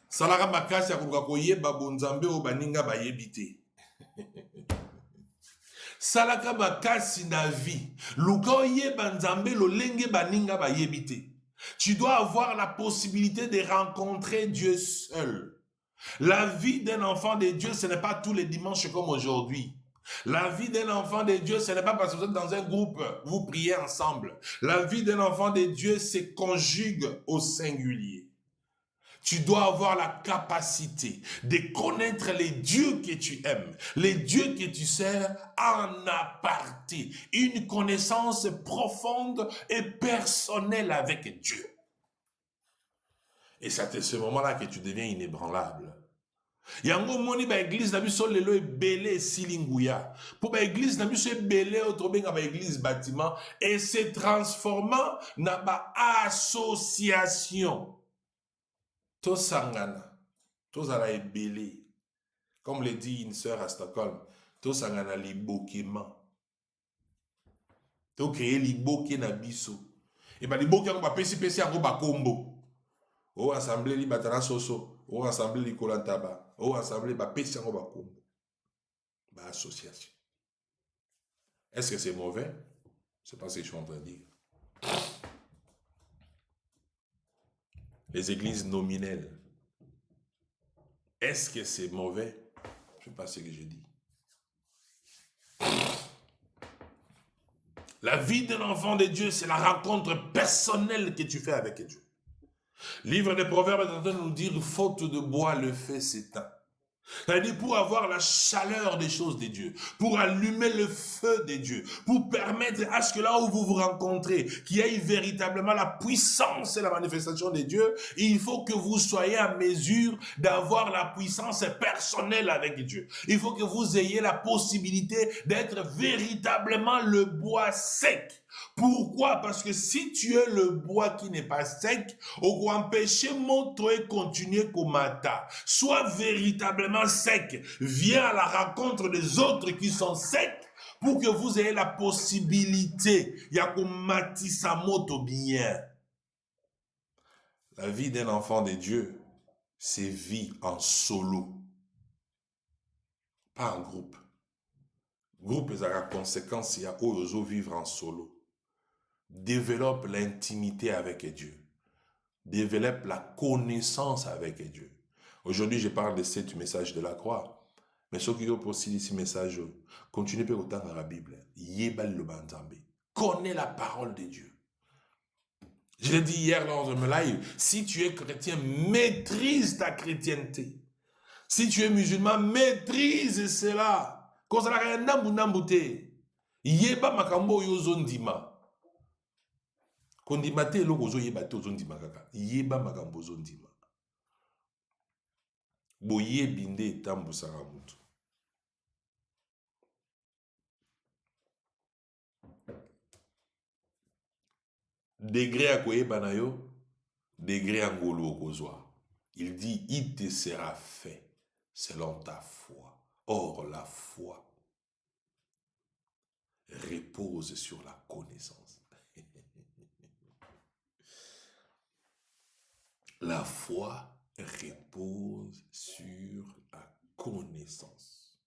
Speaker 1: Salaka makasi ya kuruka koyeba bonzambe o baninga bayebite. Salaka makasi na vie. Luka oyeba nzambe lolenge baninga bayebite. Tu dois avoir la possibilité de rencontrer Dieu seul. La vie d'un enfant de Dieu, ce n'est pas tous les dimanches comme aujourd'hui. La vie d'un enfant de Dieu, ce n'est pas parce que vous êtes dans un groupe, vous priez ensemble. La vie d'un enfant de Dieu se conjugue au singulier. Tu dois avoir la capacité de connaître les dieux que tu aimes, les dieux que tu sers en aparté. Une connaissance profonde et personnelle avec Dieu. Et c'est à ce moment-là que tu deviens inébranlable. Yango moni ba église na biso lelo ebele silinguya. Pour ba église na biso ebele otobenga ba église bâtiment et se transformant na ba association. Tosangana, tozala ebele. Comme le dit une sœur à Stockholm, tosangana libokema. To créer liboke na biso. Et ba liboke yango ba pesi yango ba kombo. O assemblée li batana soso, o assemblée li kolantaba, o assemblée ba pesi yango ba kombo. Ba association. Est-ce que c'est mauvais? C'est pas ce que je suis en train de dire. Les églises nominelles. Est-ce que c'est mauvais? Je ne sais pas ce que je dis. La vie d'un enfant de Dieu, c'est la rencontre personnelle que tu fais avec Dieu. Livre des Proverbes est en train de nous dire, faute de bois, le feu s'éteint. C'est-à-dire pour avoir la chaleur des choses de Dieu, pour allumer le feu de Dieu, pour permettre à ce que là où vous vous rencontrez, qu'il y ait véritablement la puissance et la manifestation de Dieu, il faut que vous soyez en mesure d'avoir la puissance personnelle avec Dieu. Il faut que vous ayez la possibilité d'être véritablement le bois sec. Pourquoi? Parce que si tu es le bois qui n'est pas sec, au grand péché, montre et continuer comme mata. Sois véritablement sec. Viens à la rencontre des autres qui sont secs pour que vous ayez la possibilité. Yakumatisa moto bien. La vie d'un enfant de Dieu, c'est vie en solo. Pas en groupe. Groupe est la conséquence, il y a oyo vivre en solo. Développe l'intimité avec Dieu. Développe la connaissance avec Dieu. Aujourd'hui, je parle de ce message de la croix. Mais ce qui est aussi ce message, continuez autant dans la Bible. Connais la parole de Dieu. Je l'ai dit hier lors de mon live, si tu es chrétien, maîtrise ta chrétienté. Si tu es musulman, maîtrise cela. Kozala nambu nambute. Yeba makambo yozondima. Kondima te eloko ozoyeba te ozondima kaka. Yeba makambo ozondima. Boyebi nde etambusaka mutu. Degré à koyeba na yo, degré à ngolo okozwa. Il dit, il te sera fait selon ta foi. Or, la foi repose sur la connaissance. La foi repose sur la connaissance.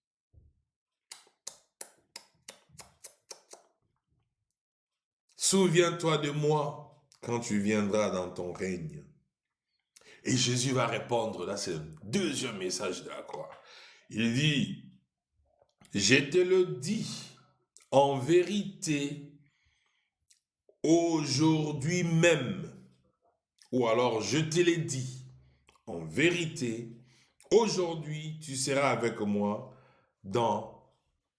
Speaker 1: souviens-toi de moi quand tu viendras dans ton règne. Et Jésus va répondre, là c'est le deuxième message de la croix. Il dit, je te le dis, en vérité, aujourd'hui même, ou alors je te l'ai dit, en vérité, aujourd'hui tu seras avec moi dans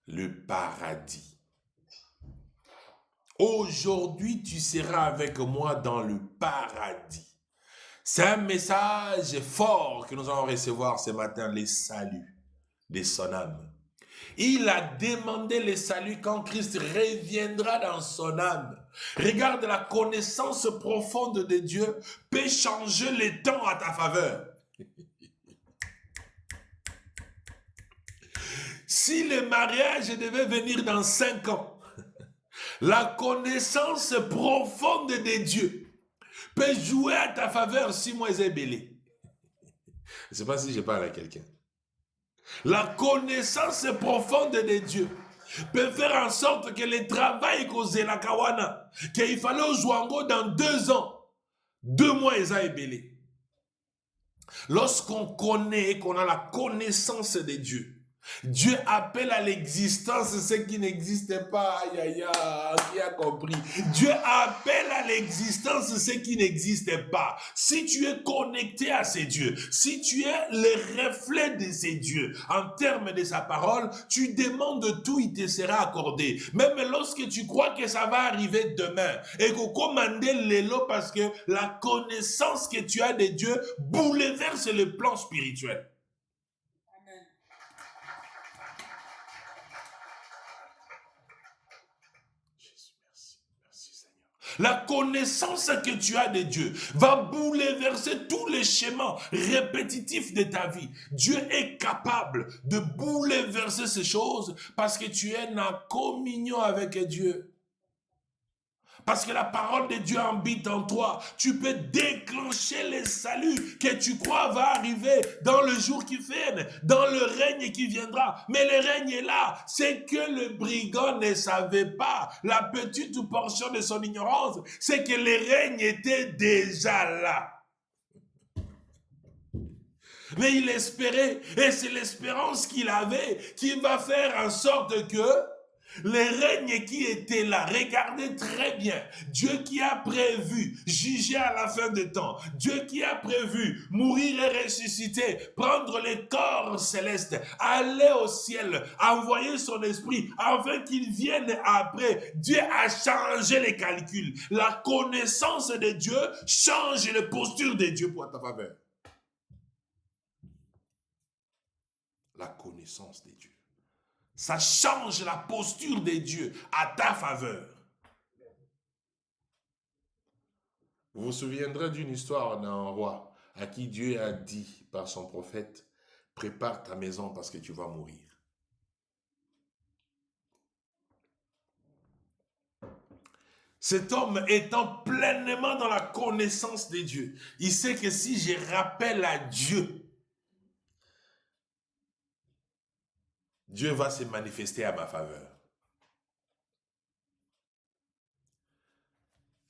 Speaker 1: le paradis. Aujourd'hui tu seras avec moi dans le paradis. C'est un message fort que nous allons recevoir ce matin, les saluts de son âme. Il a demandé le salut quand Christ reviendra dans son âme. Regarde, la connaissance profonde de Dieu peut changer les temps à ta faveur. Si le mariage devait venir dans 5 ans, la connaissance profonde de Dieu peut jouer à ta faveur 6 mois et belé. Je ne sais pas si je parle à quelqu'un. La connaissance profonde de Dieu peut faire en sorte que le travail causé la kawana, qu'il fallait au Zouango dans 2 ans, 2 mois et belé. Lorsqu'on connaît et qu'on a la connaissance de Dieu, Dieu appelle à l'existence ce qui n'existe pas. Aïe, aïe, aïe, qui a compris? Dieu appelle à l'existence ce qui n'existe pas. Si tu es connecté à ces dieux, si tu es le reflet de ces dieux, en termes de sa parole, tu demandes tout, il te sera accordé. Même lorsque tu crois que ça va arriver demain, et que commander l'élo parce que la connaissance que tu as de Dieu bouleverse le plan spirituel. La connaissance que tu as de Dieu va bouleverser tous les schémas répétitifs de ta vie. Dieu est capable de bouleverser ces choses parce que tu es en communion avec Dieu. Parce que la parole de Dieu habite en toi. Tu peux déclencher le salut que tu crois va arriver dans le jour qui vient, dans le règne qui viendra. Mais le règne est là. C'est que le brigand ne savait pas. La petite portion de son ignorance, c'est que le règne était déjà là. Mais il espérait, et c'est l'espérance qu'il avait qui va faire en sorte que le règne qui était là, regardez très bien, Dieu qui a prévu juger à la fin des temps, Dieu qui a prévu mourir et ressusciter, prendre les corps célestes, aller au ciel, envoyer son esprit, afin qu'il vienne après. Dieu a changé les calculs. La connaissance de Dieu change les postures de Dieu pour ta faveur. La connaissance de Dieu. Ça change la posture de Dieu à ta faveur. Vous vous souviendrez d'une histoire d'un roi à qui Dieu a dit par son prophète, prépare ta maison parce que tu vas mourir. Cet homme étant pleinement dans la connaissance de Dieu, il sait que si je rappelle à Dieu, Dieu va se manifester à ma faveur.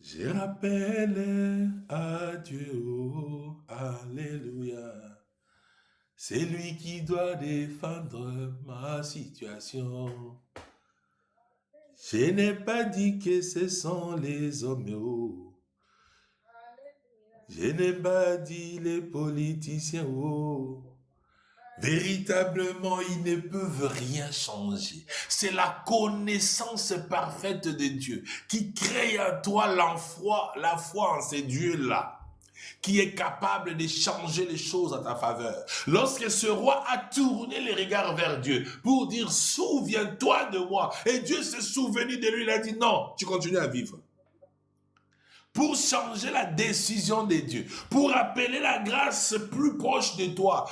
Speaker 1: Je rappelle à Dieu, oh, alléluia. C'est lui qui doit défendre ma situation. Je n'ai pas dit que ce sont les hommes, oh. Je n'ai pas dit les politiciens, oh. Véritablement, ils ne peuvent rien changer. C'est la connaissance parfaite de Dieu qui crée en toi la foi en ces dieux-là, qui est capable de changer les choses à ta faveur. Lorsque ce roi a tourné les regards vers Dieu pour dire « Souviens-toi de moi », et Dieu s'est souvenu de lui, il a dit « Non, tu continues à vivre ». Pour changer la décision de Dieu, pour appeler la grâce plus proche de toi.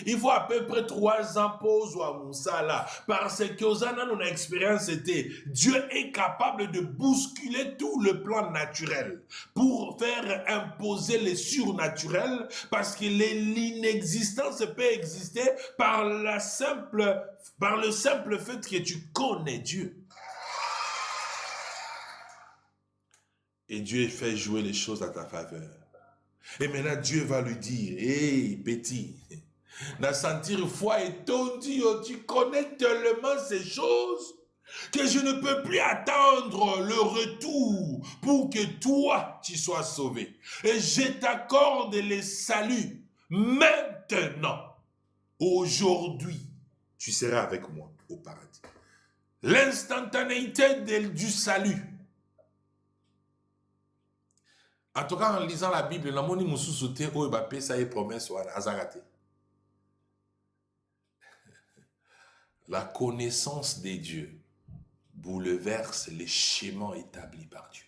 Speaker 1: Il faut à peu près 3 ans pour à Moussala. Parce que notre expérience était, Dieu est capable de bousculer tout le plan naturel pour faire imposer le surnaturel, parce que l'inexistence peut exister par le simple fait que tu connais Dieu. Et Dieu fait jouer les choses à ta faveur. Et maintenant, Dieu va lui dire, hé, petit, na sentir foi et ton Dieu, tu connais tellement ces choses que je ne peux plus attendre le retour pour que toi, tu sois sauvé. Et je t'accorde les saluts maintenant. Aujourd'hui, tu seras avec moi au paradis. L'instantanéité du salut. En tout cas, en lisant la Bible, la moni mususu te oyo ba pesa ye promesse wana azarate. La connaissance des dieux bouleverse les schémas établis par Dieu.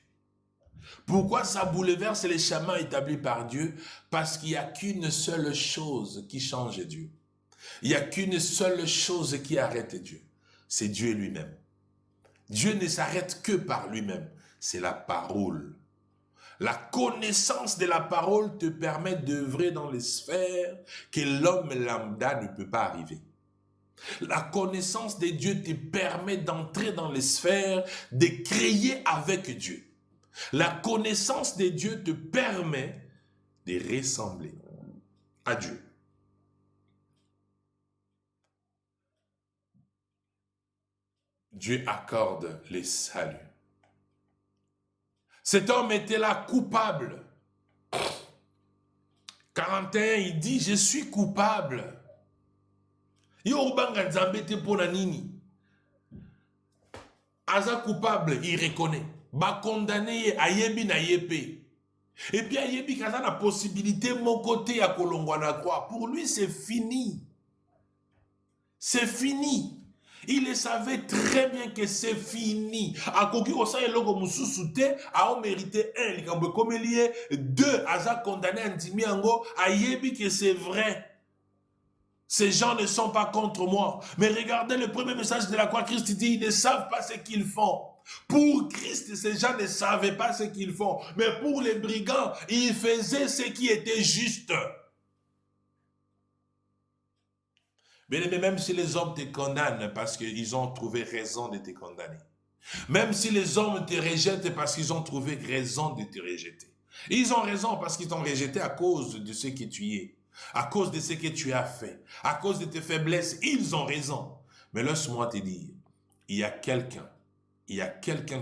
Speaker 1: Pourquoi ça bouleverse les schémas établis par Dieu? Parce qu'il n'y a qu'une seule chose qui change Dieu. Il n'y a qu'une seule chose qui arrête Dieu. C'est Dieu lui-même. Dieu ne s'arrête que par lui-même. C'est la parole. La connaissance de la parole te permet d'œuvrer dans les sphères que l'homme lambda ne peut pas arriver. La connaissance de Dieu te permet d'entrer dans les sphères, de créer avec Dieu. La connaissance de Dieu te permet de ressembler à Dieu. Dieu accorde les saluts. Cet homme était là coupable. 41, il dit, je suis coupable. Aza coupable, il reconnaît. Ba condamné, ayebi na yepe. Et puis ayebi kaza na possibilité mon côté à kolongwa na croix. Pour lui, c'est fini. C'est fini. Il le savait très bien que c'est fini. A koki kosa eloko mususu te, a on mérité un, likambo comme lié, deux, aza condamné andimi ango, ayebi que c'est vrai. Ces gens ne sont pas contre moi. Mais regardez le premier message de la croix, Christ dit, ils ne savent pas ce qu'ils font. Pour Christ, ces gens ne savaient pas ce qu'ils font. Mais pour les brigands, ils faisaient ce qui était juste. Mais même si les hommes te condamnent parce qu'ils ont trouvé raison de te condamner. Même si les hommes te rejettent parce qu'ils ont trouvé raison de te rejeter. Ils ont raison parce qu'ils t'ont rejeté à cause de ce que tu es. À cause de ce que tu as fait, à cause de tes faiblesses, ils ont raison. Mais laisse-moi te dire, il y a quelqu'un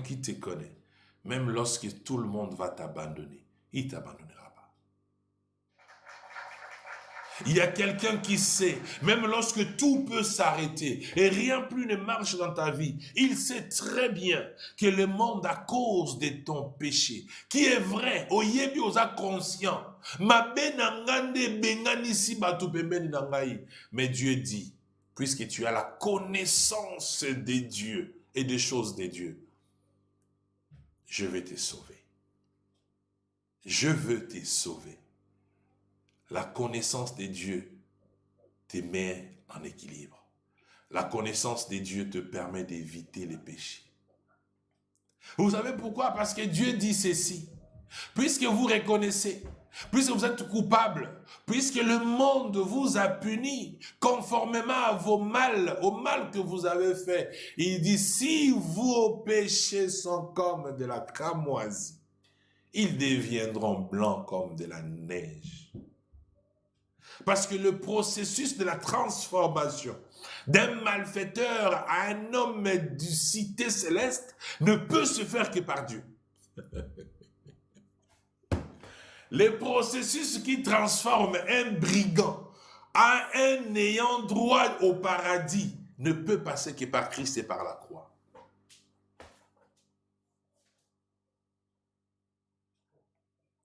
Speaker 1: qui te connaît. Même lorsque tout le monde va t'abandonner, il ne t'abandonnera pas. Il y a quelqu'un qui sait, même lorsque tout peut s'arrêter et rien plus ne marche dans ta vie, il sait très bien que le monde, à cause de ton péché, qui est vrai, oyebi oza conscient, mais Dieu dit, puisque tu as la connaissance des dieux et des choses des dieux, je vais te sauver. Je veux te sauver. La connaissance des dieux te met en équilibre. La connaissance des dieux te permet d'éviter les péchés. Vous savez pourquoi? Parce que Dieu dit ceci. Puisque vous reconnaissez, puisque vous êtes coupable, puisque le monde vous a puni conformément à vos mal, au mal que vous avez fait, il dit, si vos péchés sont comme de la cramoisie, ils deviendront blancs comme de la neige. Parce que le processus de la transformation d'un malfaiteur à un homme du cité céleste ne peut se faire que par Dieu. Le processus qui transforme un brigand à un ayant droit au paradis ne peut passer que par Christ et par la croix.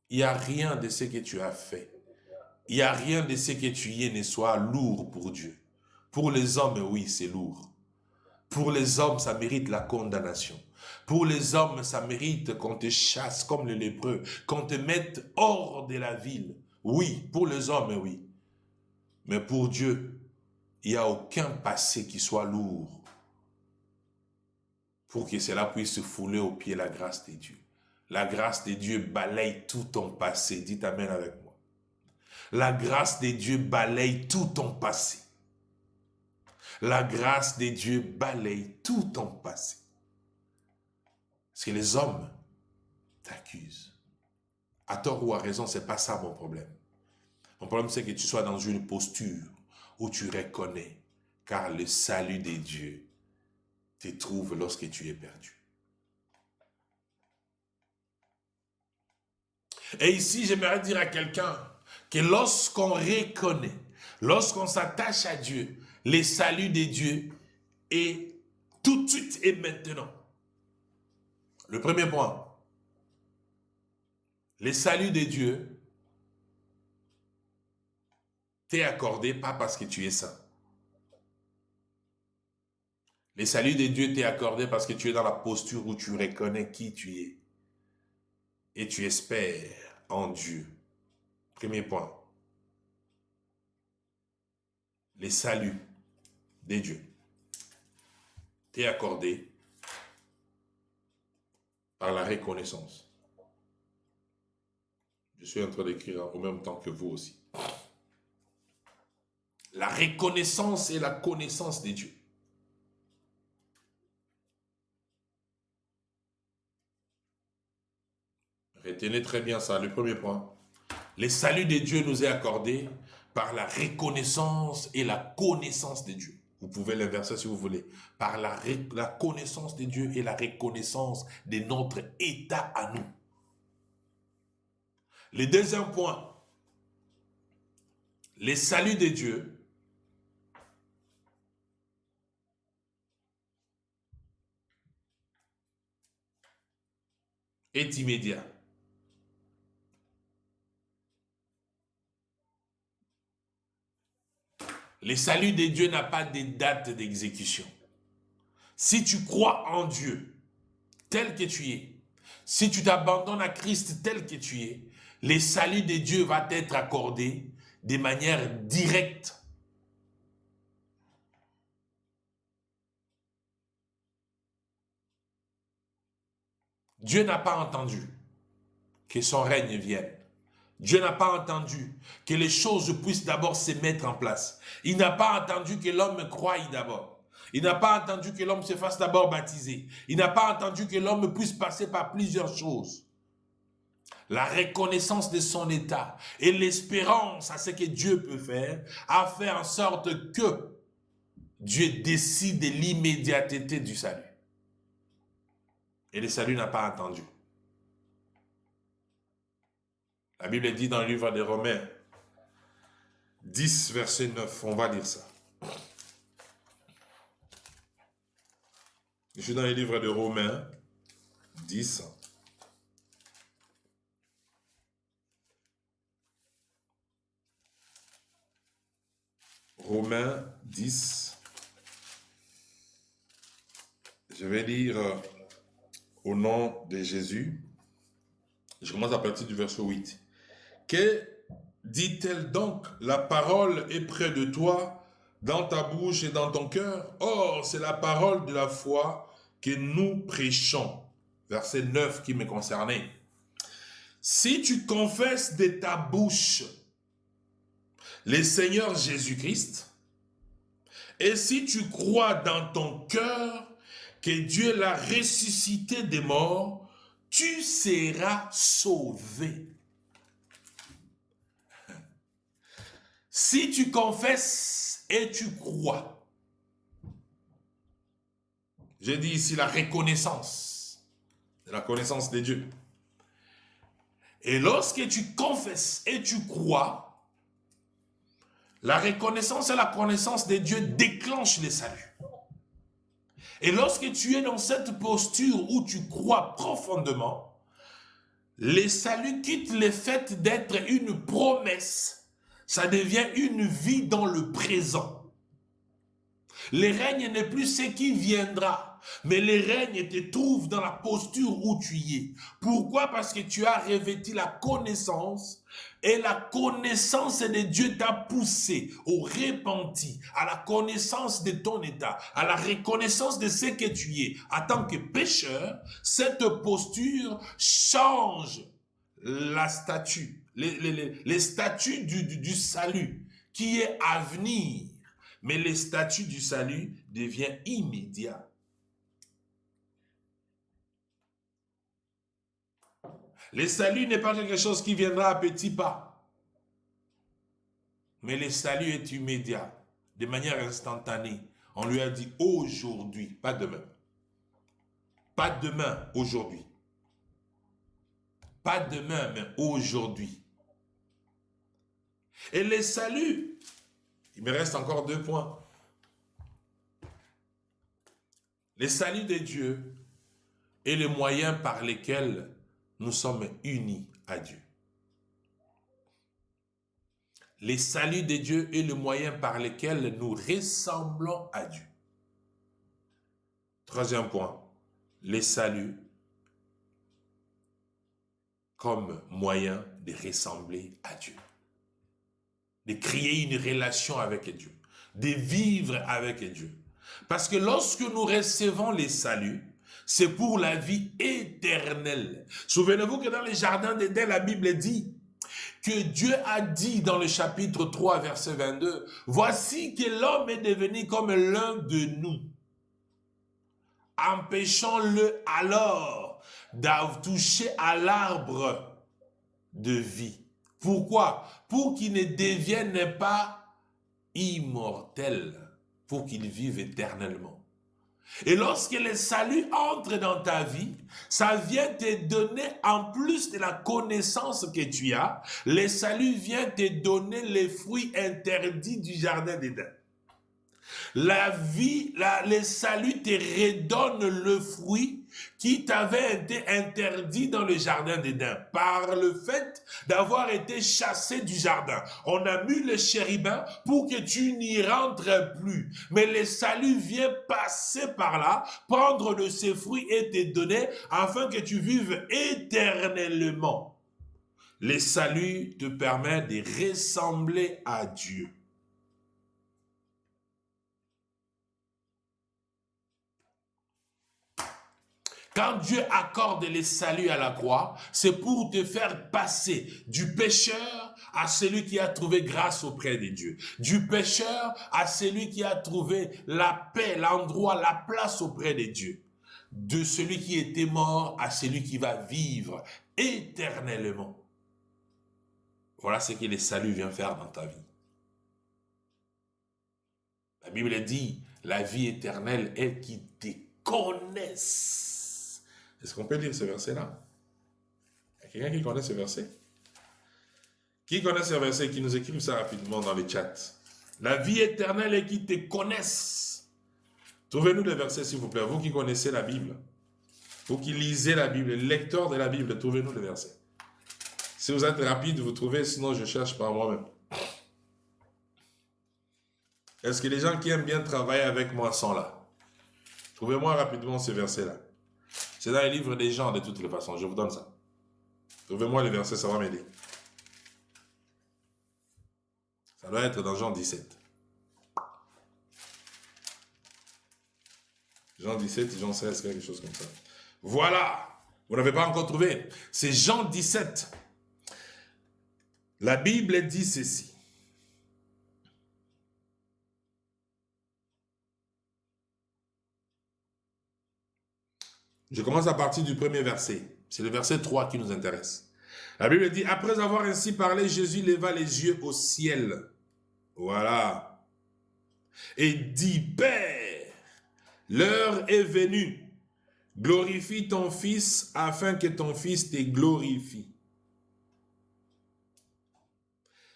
Speaker 1: Il n'y a rien de ce que tu as fait. Il n'y a rien de ce que tu y es ne soit lourd pour Dieu. Pour les hommes, oui, c'est lourd. Pour les hommes, ça mérite la condamnation. Pour les hommes, ça mérite qu'on te chasse comme le lépreux, qu'on te mette hors de la ville. Oui, pour les hommes, oui. Mais pour Dieu, il n'y a aucun passé qui soit lourd pour que cela puisse se fouler aux pieds la grâce de Dieu. La grâce de Dieu balaye tout ton passé. Dites Amen avec moi. La grâce de Dieu balaye tout ton passé. La grâce de Dieu balaye tout ton passé. Parce que les hommes t'accuse. À tort ou à raison, ce n'est pas ça mon problème. Mon problème, c'est que tu sois dans une posture où tu reconnais, car le salut des dieux te trouve lorsque tu es perdu. Et ici, j'aimerais dire à quelqu'un que lorsqu'on reconnaît, lorsqu'on s'attache à Dieu, le salut des dieux est tout de suite et maintenant. Le premier point, le salut des dieux t'est accordé pas parce que tu es saint. Le salut des dieux t'est accordé parce que tu es dans la posture où tu reconnais qui tu es. Et tu espères en Dieu. Premier point. Le salut des dieux t'est accordé par la reconnaissance. Je suis en train d'écrire en même temps que vous aussi. La reconnaissance et la connaissance des dieux. Retenez très bien ça, le premier point. Le salut des dieux nous est accordé par la reconnaissance et la connaissance des dieux. Vous pouvez l'inverser si vous voulez. Par la connaissance des dieux et la reconnaissance de notre état à nous. Le deuxième point. Le salut des dieux est immédiat. Le salut des dieux n'a pas de date d'exécution. Si tu crois en Dieu tel que tu es, si tu t'abandonnes à Christ tel que tu es, le salut de Dieu va t'être accordé de manière directe. Dieu n'a pas entendu que son règne vienne. Dieu n'a pas entendu que les choses puissent d'abord se mettre en place. Il n'a pas entendu que l'homme croie d'abord. Il n'a pas entendu que l'homme se fasse d'abord baptiser. Il n'a pas entendu que l'homme puisse passer par plusieurs choses. La reconnaissance de son état et l'espérance à ce que Dieu peut faire a fait en sorte que Dieu décide de l'immédiateté du salut. Et le salut n'a pas attendu. La Bible dit dans le livre des Romains 10, verset 9, on va lire ça. Je suis dans le livre de Romains 10. Romains 10. Je vais lire au nom de Jésus. Je commence à partir du verset 8. Que dit-elle donc? La parole est près de toi, dans ta bouche et dans ton cœur. Or, c'est la parole de la foi que nous prêchons. Verset 9 qui me concernait. Si tu confesses de ta bouche le Seigneur Jésus-Christ, et si tu crois dans ton cœur que Dieu l'a ressuscité des morts, tu seras sauvé. Si tu confesses et tu crois, j'ai dit ici la connaissance de Dieu. Et lorsque tu confesses et tu crois, la reconnaissance et la connaissance de Dieu déclenchent le salut. Et lorsque tu es dans cette posture où tu crois profondément, le salut quitte le fait d'être une promesse. Ça devient une vie dans le présent. Le règne n'est plus ce qui viendra, mais le règne te trouve dans la posture où tu y es. Pourquoi? Parce que tu as revêtu la connaissance et la connaissance de Dieu t'a poussé au repenti, à la connaissance de ton état, à la reconnaissance de ce que tu es. En tant que pécheur, cette posture change la statue, les statuts du salut qui est à venir. Mais le statut du salut devient immédiat. Le salut n'est pas quelque chose qui viendra à petits pas. Mais le salut est immédiat, de manière instantanée. On lui a dit aujourd'hui, pas demain. Pas demain, aujourd'hui. Pas demain, mais aujourd'hui. Et le salut, il me reste encore 2 points. Le salut de Dieu est le moyen par lequel nous sommes unis à Dieu. Le salut de Dieu est le moyen par lequel nous ressemblons à Dieu. 3e point, le salut comme moyen de ressembler à Dieu. De créer une relation avec Dieu. De vivre avec Dieu. Parce que lorsque nous recevons les saluts, c'est pour la vie éternelle. Souvenez-vous que dans le jardin d'Éden, la Bible dit que Dieu a dit dans le chapitre 3, verset 22, « Voici que l'homme est devenu comme l'un de nous. Empêchons-le alors de toucher à l'arbre de vie. » Pourquoi? Pour qu'il ne devienne pas immortel, pour qu'il vive éternellement. Et lorsque le salut entre dans ta vie, ça vient te donner, en plus de la connaissance que tu as, le salut vient te donner les fruits interdits du jardin d'Éden. La vie, le salut te redonne le fruit qui t'avait été interdit dans le jardin d'Éden par le fait d'avoir été chassé du jardin. On a mis le chérubin pour que tu n'y rentres plus. Mais le salut vient passer par là, prendre de ses fruits et te donner afin que tu vives éternellement. Le salut te permet de ressembler à Dieu. Quand Dieu accorde les saluts à la croix, c'est pour te faire passer du pécheur à celui qui a trouvé grâce auprès de Dieu. Du pécheur à celui qui a trouvé la paix, l'endroit, la place auprès de Dieu. De celui qui était mort à celui qui va vivre éternellement. Voilà ce que le salut vient faire dans ta vie. La Bible dit, la vie éternelle est qui te connaisse. Est-ce qu'on peut lire ce verset-là? Il y a quelqu'un qui connaît ce verset? Qui connaît ce verset? Qui nous écrive ça rapidement dans le chat. La vie éternelle est qui te connaisse. Trouvez-nous le verset, s'il vous plaît. Vous qui connaissez la Bible. Vous qui lisez la Bible. Le lecteur de la Bible, trouvez-nous le verset. Si vous êtes rapide, vous trouvez. Sinon, je cherche par moi-même. Est-ce que les gens qui aiment bien travailler avec moi sont là? Trouvez-moi rapidement ce verset-là. C'est dans les livres des gens de toutes les façons. Je vous donne ça. Trouvez-moi le verset, ça va m'aider. Ça doit être dans Jean 17. Jean 17, Jean 16, quelque chose comme ça. Voilà. Vous n'avez pas encore trouvé. C'est Jean 17. La Bible dit ceci. Je commence à partir du premier verset. C'est le verset 3 qui nous intéresse. La Bible dit, après avoir ainsi parlé, Jésus leva les yeux au ciel. Voilà. Et dit, Père, l'heure est venue. Glorifie ton Fils afin que ton Fils te glorifie.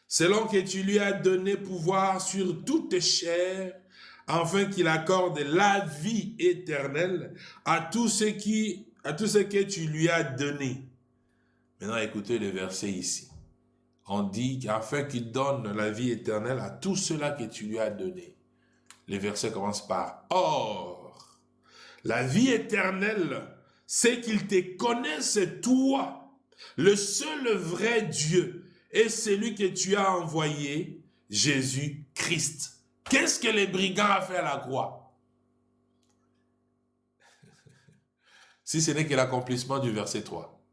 Speaker 1: Selon que tu lui as donné pouvoir sur toute chair, afin qu'il accorde la vie éternelle à tout ce que tu lui as donné. Maintenant, écoutez le verset ici. On dit qu'afin qu'il donne la vie éternelle à tout cela que tu lui as donné. Le verset commence par « Or, la vie éternelle, c'est qu'il te connaisse toi, le seul vrai Dieu, et celui que tu as envoyé, Jésus-Christ. » Qu'est-ce que les brigands ont fait à la croix? Si ce n'est que l'accomplissement du verset 3.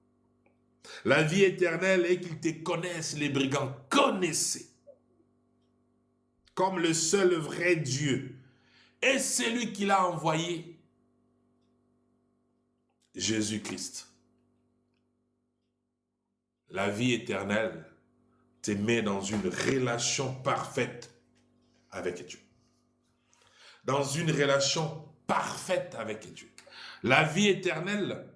Speaker 1: La vie éternelle est qu'ils te connaissent, les brigands. Connaissez. Comme le seul vrai Dieu. Et celui qui l'a envoyé, Jésus-Christ. La vie éternelle te met dans une relation parfaite avec Dieu. Dans une relation parfaite avec Dieu. La vie éternelle,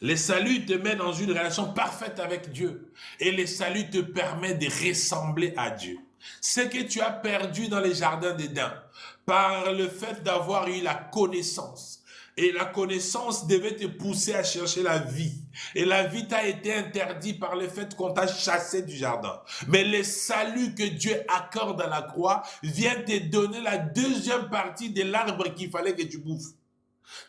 Speaker 1: le salut te met dans une relation parfaite avec Dieu. Et le salut te permet de ressembler à Dieu. Ce que tu as perdu dans les jardins d'Éden, par le fait d'avoir eu la connaissance. Et la connaissance devait te pousser à chercher la vie. Et la vie t'a été interdite par le fait qu'on t'a chassé du jardin. Mais le salut que Dieu accorde à la croix vient te donner la deuxième partie de l'arbre qu'il fallait que tu bouffes.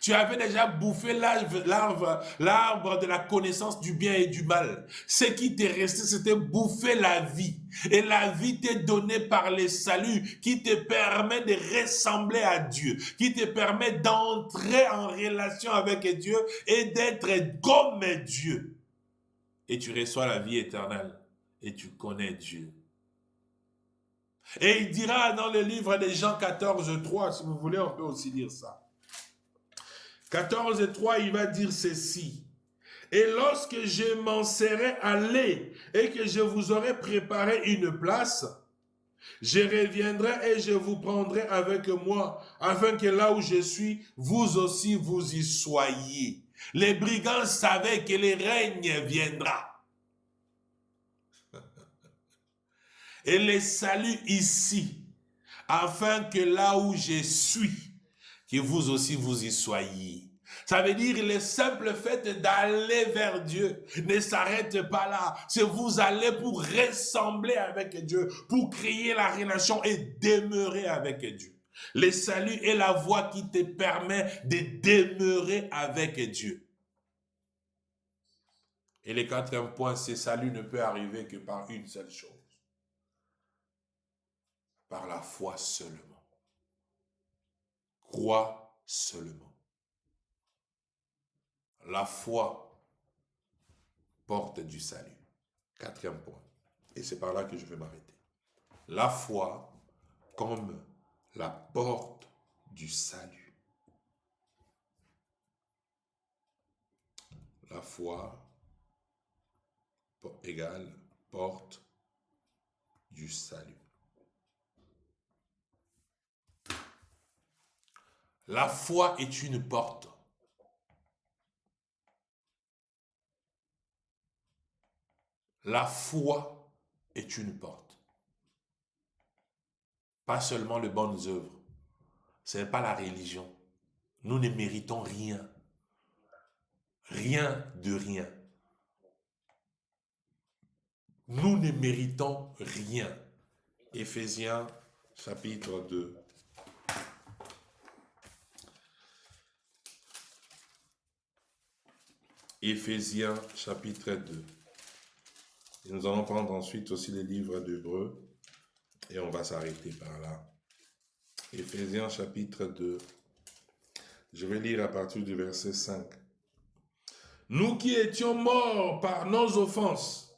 Speaker 1: Tu avais déjà bouffé l'arbre de la connaissance du bien et du mal. Ce qui t'est resté, c'était bouffer la vie. Et la vie t'est donnée par le salut qui te permet de ressembler à Dieu, qui te permet d'entrer en relation avec Dieu et d'être comme Dieu. Et tu reçois la vie éternelle et tu connais Dieu. Et il dira dans le livre de Jean 14:3, si vous voulez, on peut aussi lire ça. 14:3, il va dire ceci. Et lorsque je m'en serai allé et que je vous aurai préparé une place, je reviendrai et je vous prendrai avec moi, afin que là où je suis, vous aussi vous y soyez. Les brigands savaient que le règne viendra. Et le salut ici, afin que là où je suis, que vous aussi vous y soyez. Ça veut dire le simple fait d'aller vers Dieu ne s'arrête pas là. C'est vous allez pour ressembler avec Dieu, pour créer la relation et demeurer avec Dieu. Le salut est la voie qui te permet de demeurer avec Dieu. Et le quatrième point, ce salut ne peut arriver que par une seule chose. Par la foi seulement. Crois seulement. La foi porte du salut. Quatrième point. Et c'est par là que je vais m'arrêter. La foi comme la porte du salut. La foi égale porte du salut. La foi est une porte. La foi est une porte. Pas seulement les bonnes œuvres. Ce n'est pas la religion. Nous ne méritons rien. Rien de rien. Nous ne méritons rien. Éphésiens chapitre 2. Éphésiens chapitre 2. Et nous allons prendre ensuite aussi les livres d'Hébreux et on va s'arrêter par là. Éphésiens chapitre 2. Je vais lire à partir du verset 5. Nous qui étions morts par nos offenses,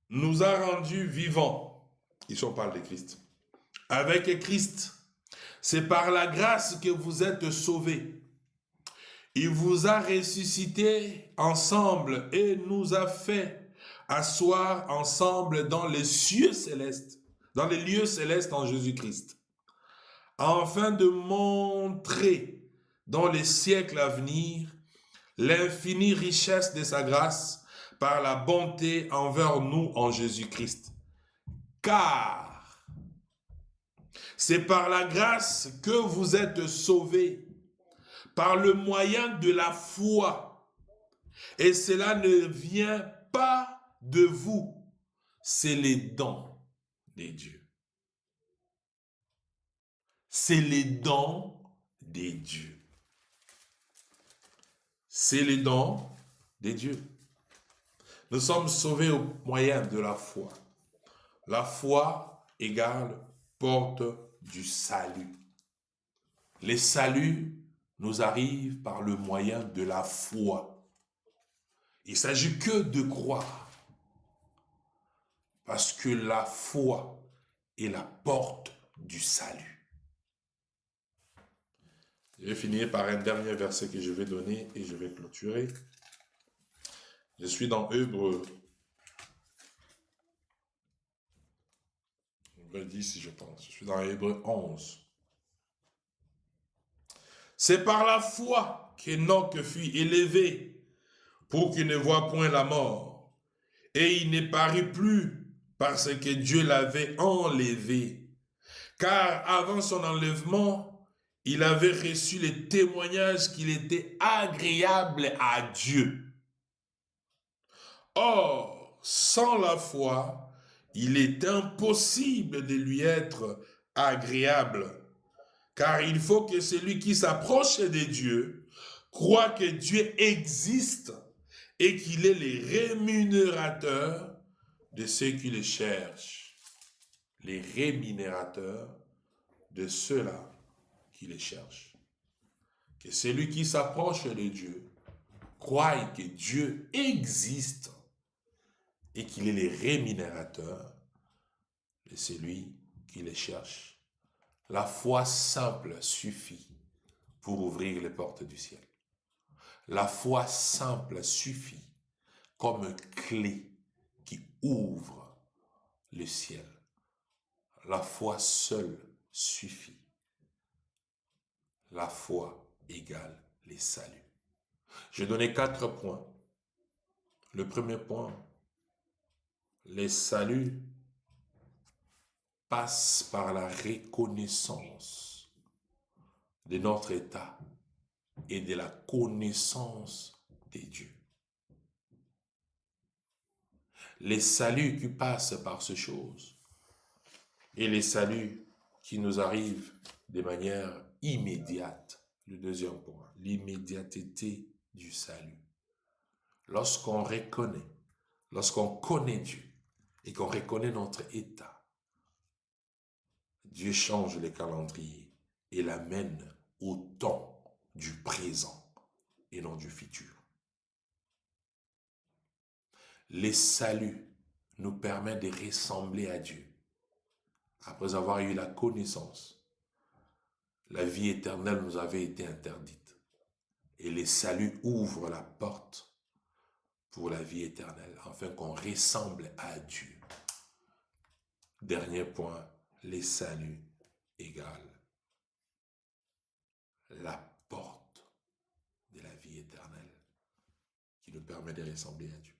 Speaker 1: nous a rendus vivants. Ici on parle de Christ. Avec Christ. C'est par la grâce que vous êtes sauvés. Il vous a ressuscités ensemble et nous a fait asseoir ensemble dans les cieux célestes, dans les lieux célestes en Jésus-Christ, afin de montrer dans les siècles à venir l'infinie richesse de sa grâce par la bonté envers nous en Jésus-Christ. Car c'est par la grâce que vous êtes sauvés, par le moyen de la foi. Et cela ne vient pas de vous, c'est les dons de Dieu. C'est les dons de Dieu. C'est les dons de Dieu. Nous sommes sauvés au moyen de la foi. La foi égale porte du salut. Les saluts nous arrivent par le moyen de la foi. Il ne s'agit que de croire. Parce que la foi est la porte du salut. Je vais finir par un dernier verset que je vais donner et je vais clôturer. Je suis dans Hébreux 10, je pense. Je suis dans Hébreux 11. C'est par la foi qu'Enoch fut élevé pour qu'il ne voie point la mort. Et il ne parut plus parce que Dieu l'avait enlevé. Car avant son enlèvement, il avait reçu le témoignage qu'il était agréable à Dieu. Or, sans la foi, il est impossible de lui être agréable. Car il faut que celui qui s'approche de Dieu croit que Dieu existe et qu'il est le rémunérateur de ceux qui le cherchent. Les rémunérateurs de ceux-là qui les cherchent. Que celui qui s'approche de Dieu croit que Dieu existe et qu'il est le rémunérateur de celui qui les cherche. La foi simple suffit pour ouvrir les portes du ciel. La foi simple suffit comme clé qui ouvre le ciel. La foi seule suffit. La foi égale les saluts. Je vais donner 4 points. Le premier point, les saluts passent par la reconnaissance de notre état et de la connaissance de Dieu. Les saluts qui passent par ces choses et les saluts qui nous arrivent de manière immédiate. Le deuxième point, l'immédiateté du salut. Lorsqu'on reconnaît, lorsqu'on connaît Dieu et qu'on reconnaît notre état, Dieu change le calendrier et l'amène au temps du présent et non du futur. Les saluts nous permettent de ressembler à Dieu. Après avoir eu la connaissance, la vie éternelle nous avait été interdite. Et les saluts ouvrent la porte pour la vie éternelle, afin qu'on ressemble à Dieu. Dernier point, les saluts égale la porte de la vie éternelle qui nous permet de ressembler à Dieu.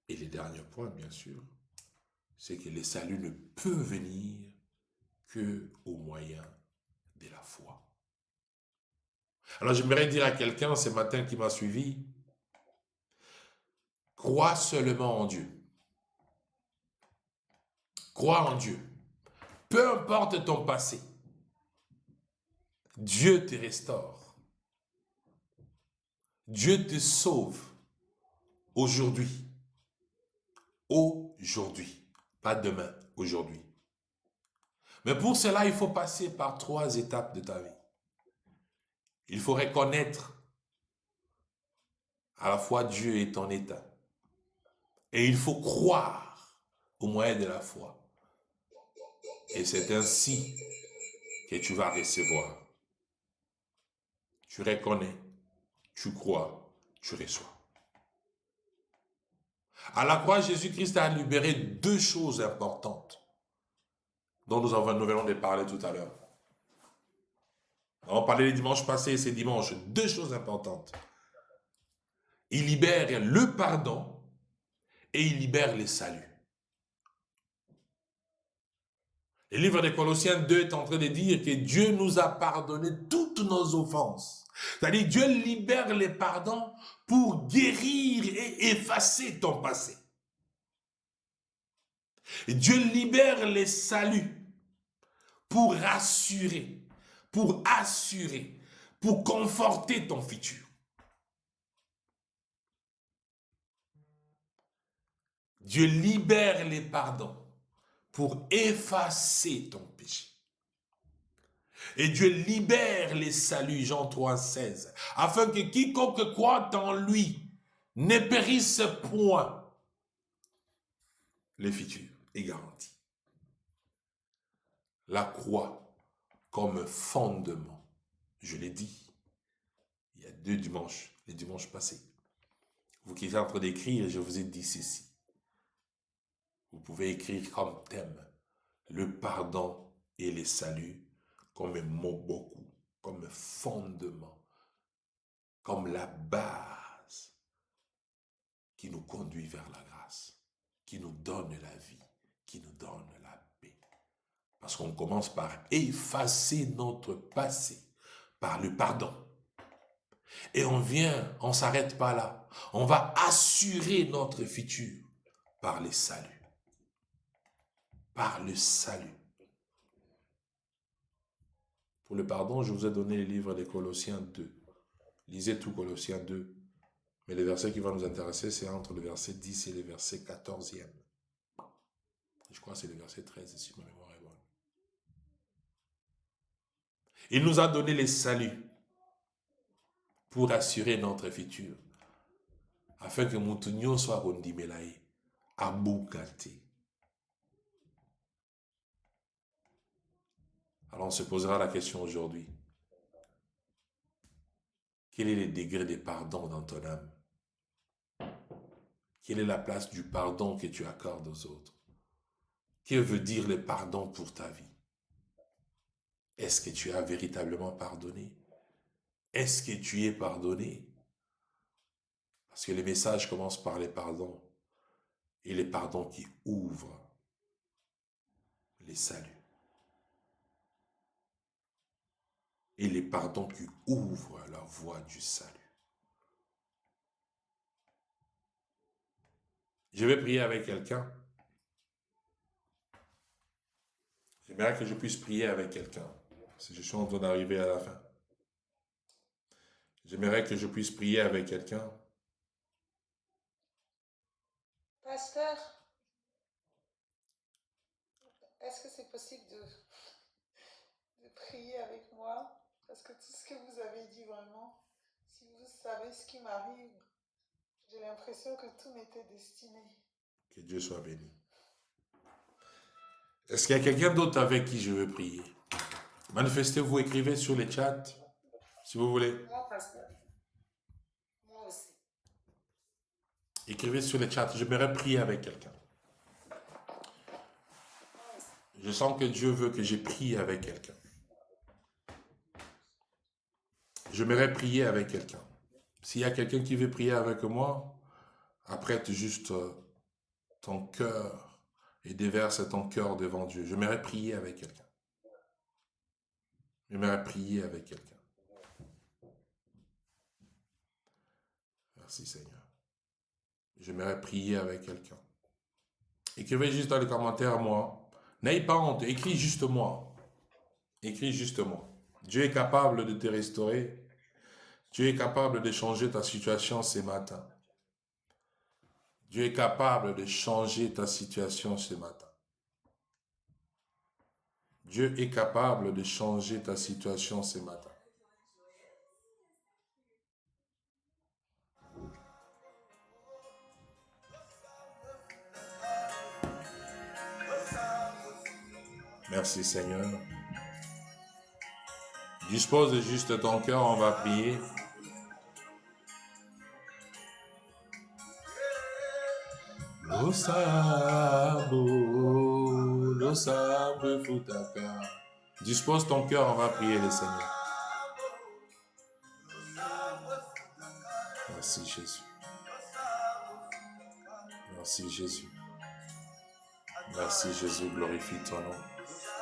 Speaker 1: Et le dernier point, bien sûr, c'est que les saluts ne peuvent venir que au moyen de la foi. Alors j'aimerais dire à quelqu'un ce matin qui m'a suivi, crois seulement en Dieu. Crois en Dieu. Peu importe ton passé, Dieu te restaure. Dieu te sauve aujourd'hui. Aujourd'hui. Pas demain, aujourd'hui. Mais pour cela, il faut passer par 3 étapes de ta vie. Il faut reconnaître à la fois Dieu et ton état. Et il faut croire au moyen de la foi. Et c'est ainsi que tu vas recevoir. Tu reconnais, tu crois, tu reçois. À la croix, Jésus-Christ a libéré 2 choses importantes dont nous venons de parler tout à l'heure. On parlait les dimanches passés et ces dimanches. 2 choses importantes. Il libère le pardon et il libère le salut. Le livre de Colossiens 2 est en train de dire que Dieu nous a pardonné toutes nos offenses. C'est-à-dire Dieu libère les pardons pour guérir et effacer ton passé. Et Dieu libère les saluts pour rassurer, pour assurer, pour conforter ton futur. Dieu libère les pardons pour effacer ton péché. Et Dieu libère les saluts, Jean 3,16, afin que quiconque croit en lui ne périsse point. Le futur est garanti. La croix comme fondement. Je l'ai dit il y a 2 dimanches, les dimanches passés. Vous qui êtes en train d'écrire, je vous ai dit ceci. Vous pouvez écrire comme thème le pardon et le salut comme un mot beaucoup, comme un fondement, comme la base qui nous conduit vers la grâce, qui nous donne la vie, qui nous donne la paix. Parce qu'on commence par effacer notre passé, par le pardon. Et on ne s'arrête pas là. On va assurer notre futur par le salut. Par le salut. Pour le pardon, je vous ai donné le livre des Colossiens 2. Lisez tout Colossiens 2. Mais le verset qui va nous intéresser, c'est entre le verset 10 et le verset 14e. Je crois que c'est le verset 13, si ma mémoire est bonne. Il nous a donné le salut pour assurer notre futur, afin que Moutounio soit rondimelaï, à Boukati. Alors on se posera la question aujourd'hui. Quel est le degré de pardon dans ton âme? Quelle est la place du pardon que tu accordes aux autres? Que veut dire le pardon pour ta vie? Est-ce que tu as véritablement pardonné? Est-ce que tu es pardonné? Parce que les messages commencent par les pardons. Et les pardons qui ouvrent les saluts. Et les pardons qui ouvrent la voie du salut. Je vais prier avec quelqu'un. J'aimerais que je puisse prier avec quelqu'un. Si je suis en train d'arriver à la fin. J'aimerais que je puisse prier avec quelqu'un.
Speaker 2: Pasteur, est-ce que c'est possible de prier avec moi? Parce que tout ce que vous avez dit vraiment, si vous savez ce qui m'arrive, j'ai l'impression que tout m'était destiné.
Speaker 1: Que Dieu soit béni. Est-ce qu'il y a quelqu'un d'autre avec qui je veux prier? Manifestez-vous, écrivez sur les chats, si vous voulez.
Speaker 2: Moi, pasteur. Moi aussi.
Speaker 1: Écrivez sur les chats, j'aimerais prier avec quelqu'un. Je sens que Dieu veut que j'ai prié avec quelqu'un. J'aimerais prier avec quelqu'un. S'il y a quelqu'un qui veut prier avec moi, apprête juste ton cœur et déverse ton cœur devant Dieu. J'aimerais prier avec quelqu'un. J'aimerais prier avec quelqu'un. Merci Seigneur. J'aimerais prier avec quelqu'un. Écrivez juste dans les commentaires moi. N'ayez pas honte, écris juste moi. Écris juste moi. Dieu est capable de te restaurer. Dieu est capable de changer ta situation ce matin. Dieu est capable de changer ta situation ce matin. Dieu est capable de changer ta situation ce matin. Merci Seigneur. Dispose juste ton cœur, on va prier. Lo sabe futaka. Dispose ton cœur, on va prier le Seigneur. Merci Jésus. Merci Jésus. Merci Jésus, glorifie ton nom.